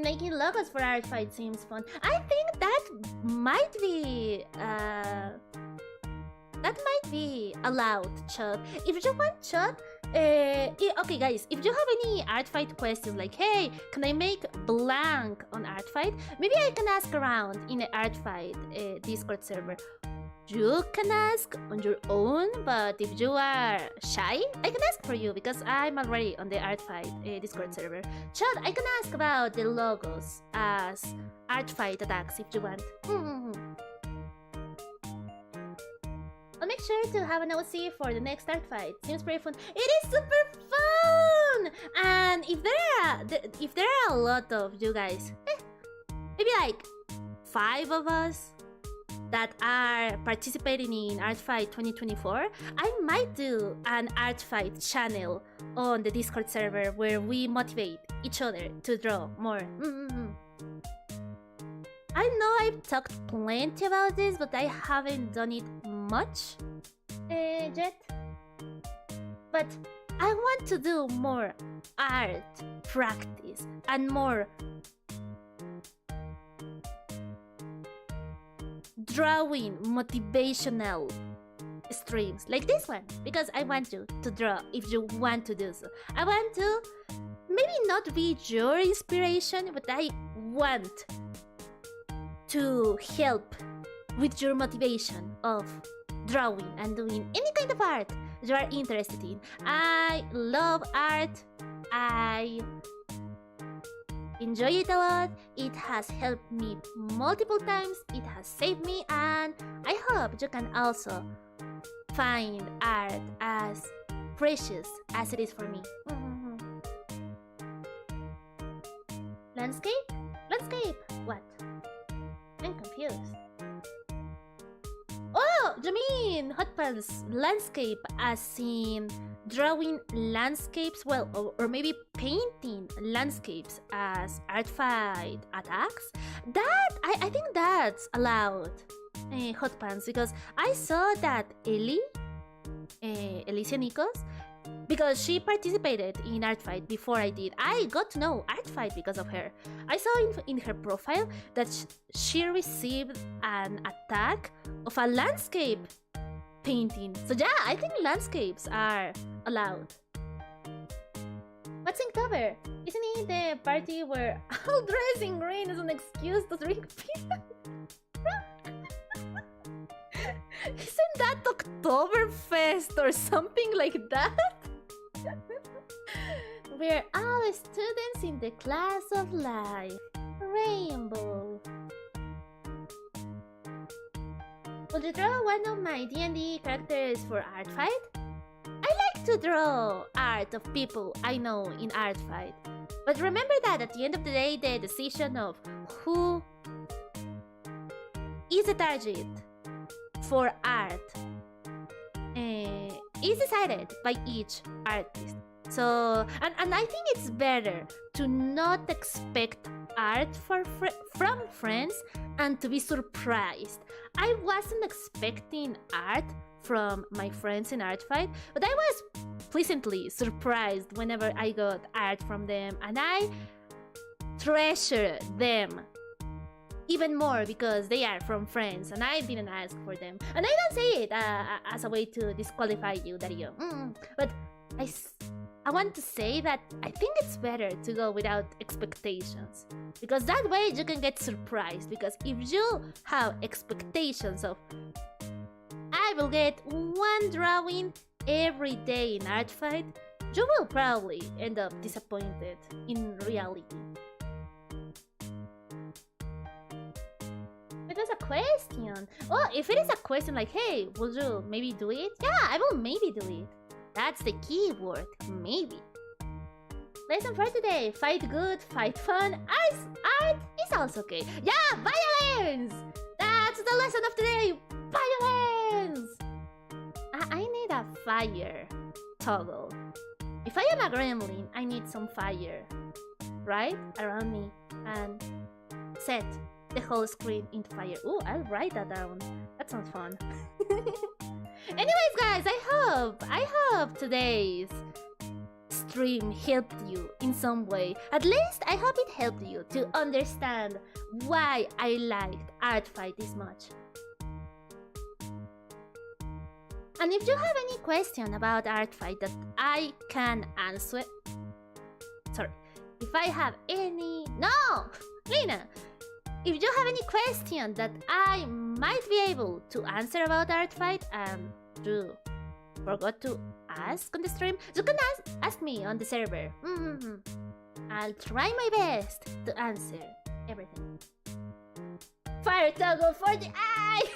Making logos for Artfight seems fun. I think that might be allowed, Chud. If you want, Chud, okay guys, if you have any Artfight questions like, hey, can I make blank on Artfight? Maybe I can ask around in the Artfight Discord server. You can ask on your own, but if you are shy, I can ask for you because I'm already on the Artfight Discord server. Chad, I can ask about the logos as Artfight attacks if you want. I'll make sure to have an OC for the next art fight. Seems pretty fun. It is super fun! And if there are a lot of you guys, maybe like 5 of us that are participating in Art Fight 2024, I might do an Art Fight channel on the Discord server where we motivate each other to draw more. I know I've talked plenty about this, but I haven't done it much yet. But I want to do more art practice and more drawing motivational streams like this one, because I want you to draw if you want to do so. I want to maybe not be your inspiration, but I want to help with your motivation of drawing and doing any kind of art you are interested in. I love art. I enjoy it a lot. It has helped me multiple times. It has saved me, and I hope you can also find art as precious as it is for me. Landscape? Landscape? What? I'm confused. Oh, you mean Hot Pants landscape as in drawing landscapes, well, or maybe painting landscapes as art fight attacks? That, I think that's allowed, Hot Pants, because I saw that Alicia Nikos, because she participated in Art Fight before I did. I got to know Art Fight because of her. I saw in her profile that she received an attack of a landscape painting. So yeah, I think landscapes are allowed. What's Inktober? Isn't it the party where all dress in green is an excuse to drink beer? Isn't that Oktoberfest or something like that? We're all students in the class of life. Rainbow. Would you draw one of my D&D characters for Art Fight? I like to draw art of people I know in Art Fight. But remember that at the end of the day, the decision of who is the target for art is decided by each artist. So, and I think it's better to not expect art from friends and to be surprised. I wasn't expecting art from my friends in Art Fight, but I was pleasantly surprised whenever I got art from them, and I treasure them even more because they are from friends and I didn't ask for them. And I don't say it as a way to disqualify you, Dario. But I want to say that I think it's better to go without expectations, because that way you can get surprised. Because if you have expectations of I will get one drawing every day in Art Fight, you will probably end up disappointed in reality. It was a question. Oh, if it is a question like, hey, would you maybe do it? Yeah, I will maybe do it. That's the key word, maybe. Lesson for today: fight good, fight fun. Art is also okay. Yeah, violence! That's the lesson of today. Violence! I need a fire toggle. If I am a gremlin, I need some fire, right, around me, and set the whole screen into fire. Ooh, I'll write that down. That sounds fun. Anyways, guys, I hope today's stream helped you in some way. At least I hope it helped you to understand why I liked Art Fight this much. And if you have any question about Art Fight that I can answer... Sorry. If I have any... No! Lina! If you have any question that I might be able to answer about Art Fight and you forgot to ask on the stream, you can ask me on the server. I'll try my best to answer everything. Fire toggle for the eye!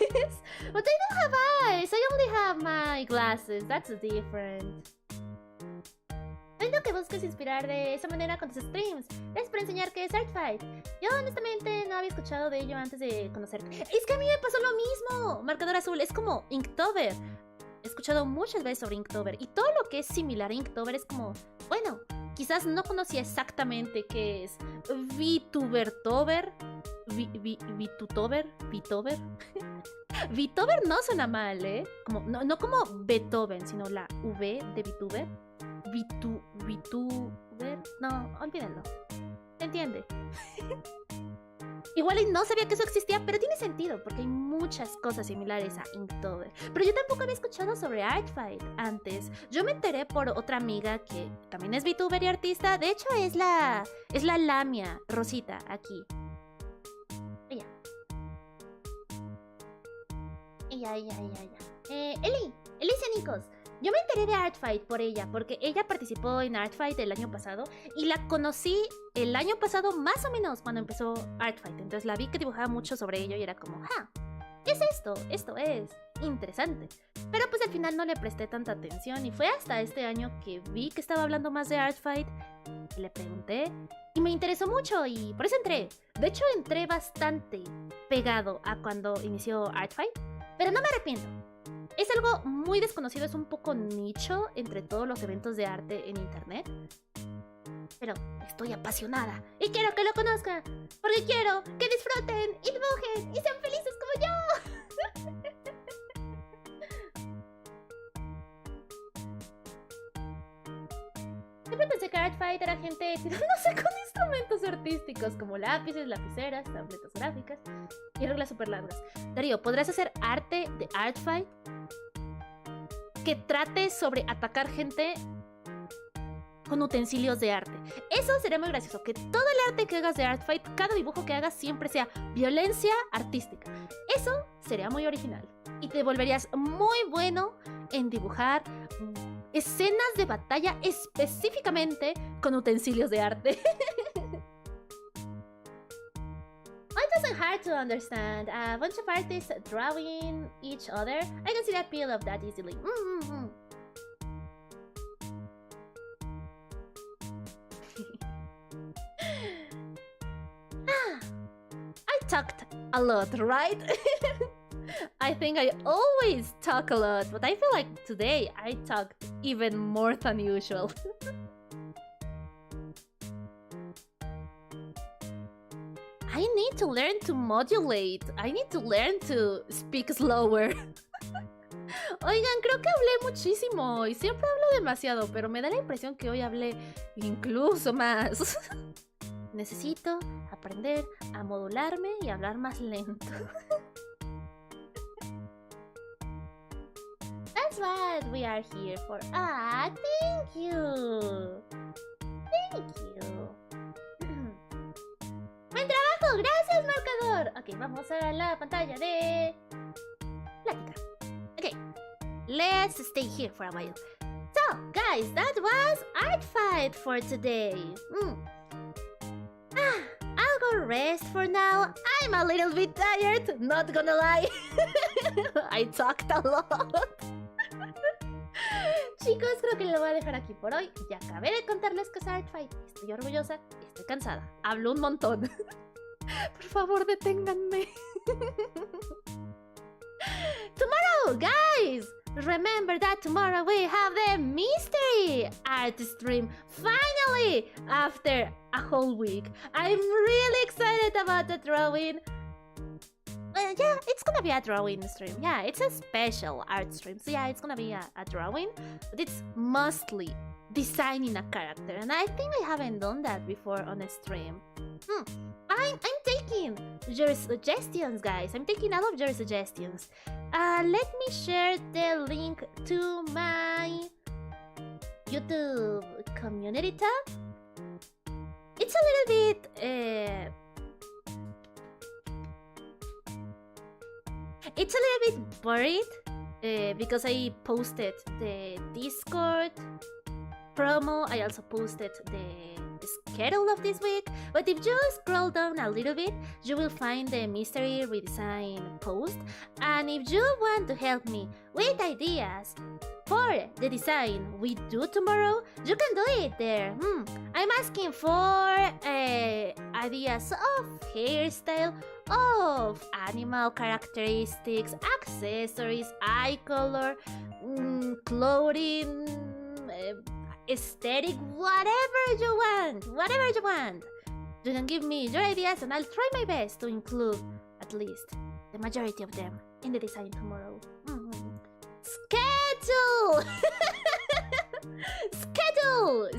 But I don't have eyes. I only have my glasses. That's different. Entiendo que busques inspirar de esa manera con tus streams. Es para enseñar qué es Artfight. Yo honestamente no había escuchado de ello antes de conocerte. Es que a mí me pasó lo mismo. Marcador azul es como Inktober. He escuchado muchas veces sobre Inktober. Y todo lo que es similar a Inktober es como... Bueno, quizás no conocía exactamente qué es VtuberTober. Vtuber. VTuber no suena mal, ¿eh? Como, no como Beethoven, sino la V de VTuber. VTuber. No, olvídenlo. ¿Se entiende? Igual y no sabía que eso existía, pero tiene sentido, porque hay muchas cosas similares a Inktober. Pero yo tampoco había escuchado sobre Artfight antes. Yo me enteré por otra amiga que también es VTuber y artista. De hecho, es la Lamia, Rosita, aquí. Ella. Elicia Nicos. Yo me enteré de Artfight por ella, porque ella participó en Artfight el año pasado y la conocí el año pasado más o menos cuando empezó Artfight. Entonces la vi que dibujaba mucho sobre ello y era como, ¿qué es esto? Esto es interesante. Pero pues al final no le presté tanta atención y fue hasta este año que vi que estaba hablando más de Artfight. Le pregunté y me interesó mucho y por eso entré. De hecho entré bastante pegado a cuando inició Artfight, pero no me arrepiento. Es algo muy desconocido, es un poco nicho entre todos los eventos de arte en internet. Pero estoy apasionada y quiero que lo conozcan, porque quiero que disfruten y dibujen y sean felices como yo. Siempre pensé que Artfight era gente tirándose con instrumentos artísticos como lápices, lapiceras, tabletas gráficas y reglas súper largas. Darío, ¿podrás hacer arte de Artfight que trate sobre atacar gente con utensilios de arte? Eso sería muy gracioso, que todo el arte que hagas de Artfight, cada dibujo que hagas siempre sea violencia artística. Eso sería muy original y te volverías muy bueno en dibujar escenas de batalla específicamente con utensilios de arte. It wasn't hard to understand. A bunch of artists drawing each other. I can see the appeal of that easily. I talked a lot, right? I think I always talk a lot, but I feel like today I talked even more than usual. I need to learn to modulate. I need to learn to speak slower. Oigan, creo que hablé muchísimo y siempre hablo demasiado, pero me da la impresión que hoy hablé incluso más. Necesito aprender a modularme y hablar más lento. That's what we are here for. Thank you. Thank you. ¡Buen trabajo! ¡Gracias, marcador! Ok, vamos a la pantalla de plática. Ok, let's stay here for a while. So, guys, that was Artfight for today. I'll go rest for now. I'm a little bit tired, not gonna lie. I talked a lot. Chicos, creo que lo voy a dejar aquí por hoy. Ya acabé de contarles que es Artfight. Estoy orgullosa, estoy cansada. Hablo un montón. Por favor, deténganme. Tomorrow, guys! Remember that tomorrow we have the mystery art stream. Finally! After a whole week. I'm really excited about the drawing. Yeah, it's gonna be a drawing stream. Yeah, it's a special art stream. So yeah, it's gonna be a drawing. But it's mostly designing a character. And I think I haven't done that before on a stream. I'm taking your suggestions, guys. I'm taking all of your suggestions. Let me share the link to my YouTube community tab. It's a little bit... It's a little bit buried because I posted the Discord promo. I also posted the schedule of this week. But if you scroll down a little bit, you will find the mystery redesign post. And if you want to help me with ideas for the design we do tomorrow, you can do it there. I'm asking for ideas of hairstyle, of animal characteristics, accessories, eye color, clothing, aesthetic, whatever you want. You can give me your ideas and I'll try my best to include at least the majority of them in the design tomorrow. Schedule! Schedule!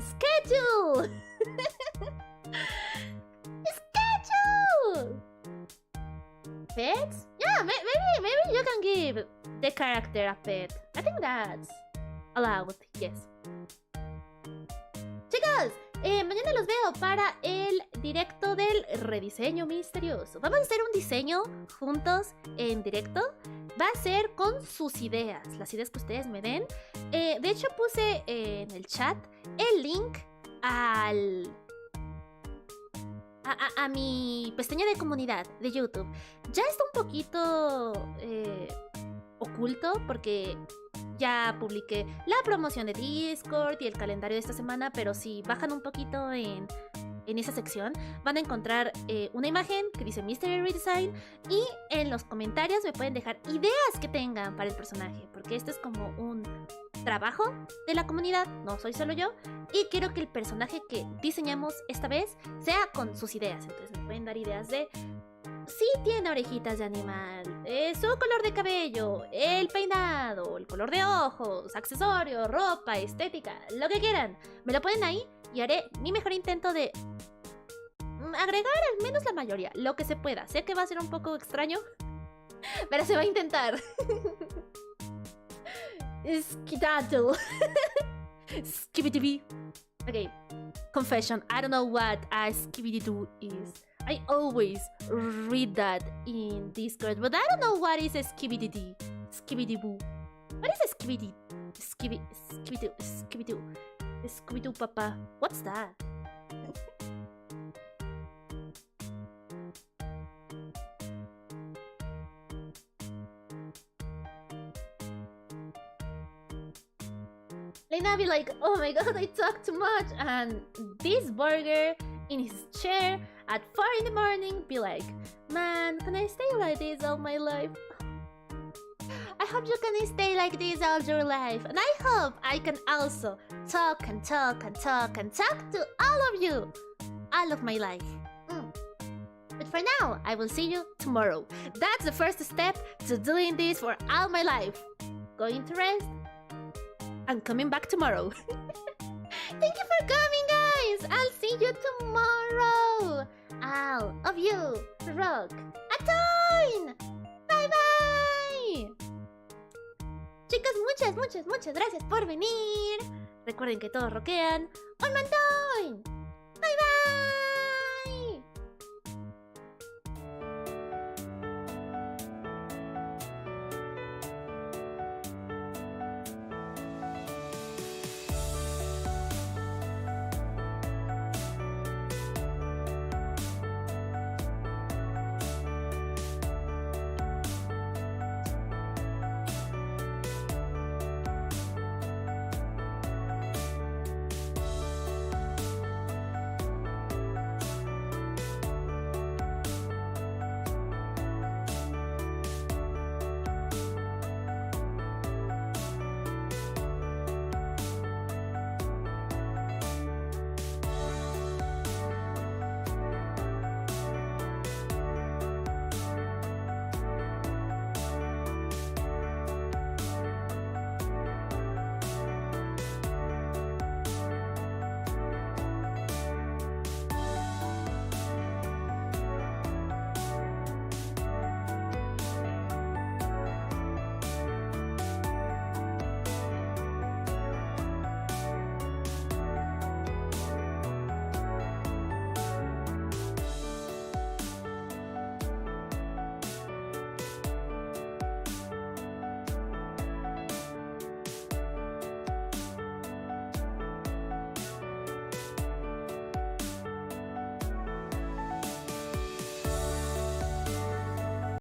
Pets? Yeah, maybe you can give the character a pet. I think that's allowed, yes. Chicos, mañana los veo para el directo del rediseño misterioso. Vamos a hacer un diseño juntos en directo. Va a ser con sus ideas, las ideas que ustedes me den. De hecho puse en el chat el link a mi pestaña de comunidad de YouTube. Ya está un poquito oculto porque ya publiqué la promoción de Discord y el calendario de esta semana, pero si bajan un poquito en esa sección van a encontrar una imagen que dice Mystery Redesign y en los comentarios me pueden dejar ideas que tengan para el personaje, porque esto es como un trabajo de la comunidad, no soy solo yo, y quiero que el personaje que diseñamos esta vez sea con sus ideas. Entonces me pueden dar ideas de si tiene orejitas de animal, su color de cabello, el peinado, el color de ojos, accesorios, ropa, estética, lo que quieran. Me lo ponen ahí y haré mi mejor intento de agregar al menos la mayoría, lo que se pueda. Sé que va a ser un poco extraño, pero se va a intentar. Skidaddle. Skibidi. Okay, confession, I don't know what a skibidi-doo is. I always read that in Discord, but I don't know what is a skibidi-dee. Skibidi-boo. What is a skibidi? Skibidi-doo. Scooby-Doo Papa. What's that? Lena be like, oh my god, I talk too much. And this burger in his chair at 4 in the morning be like, man, can I stay like this all my life? I hope you can stay like this all your life. And I hope I can also talk and talk and talk and talk to all of you all of my life. But for now, I will see you tomorrow. That's the first step to doing this for all my life. Going to rest and coming back tomorrow. Thank you for coming, guys. I'll see you tomorrow. All of you rock a ton. Bye bye. Chicos, muchas gracias por venir. Recuerden que todos rockean un montón.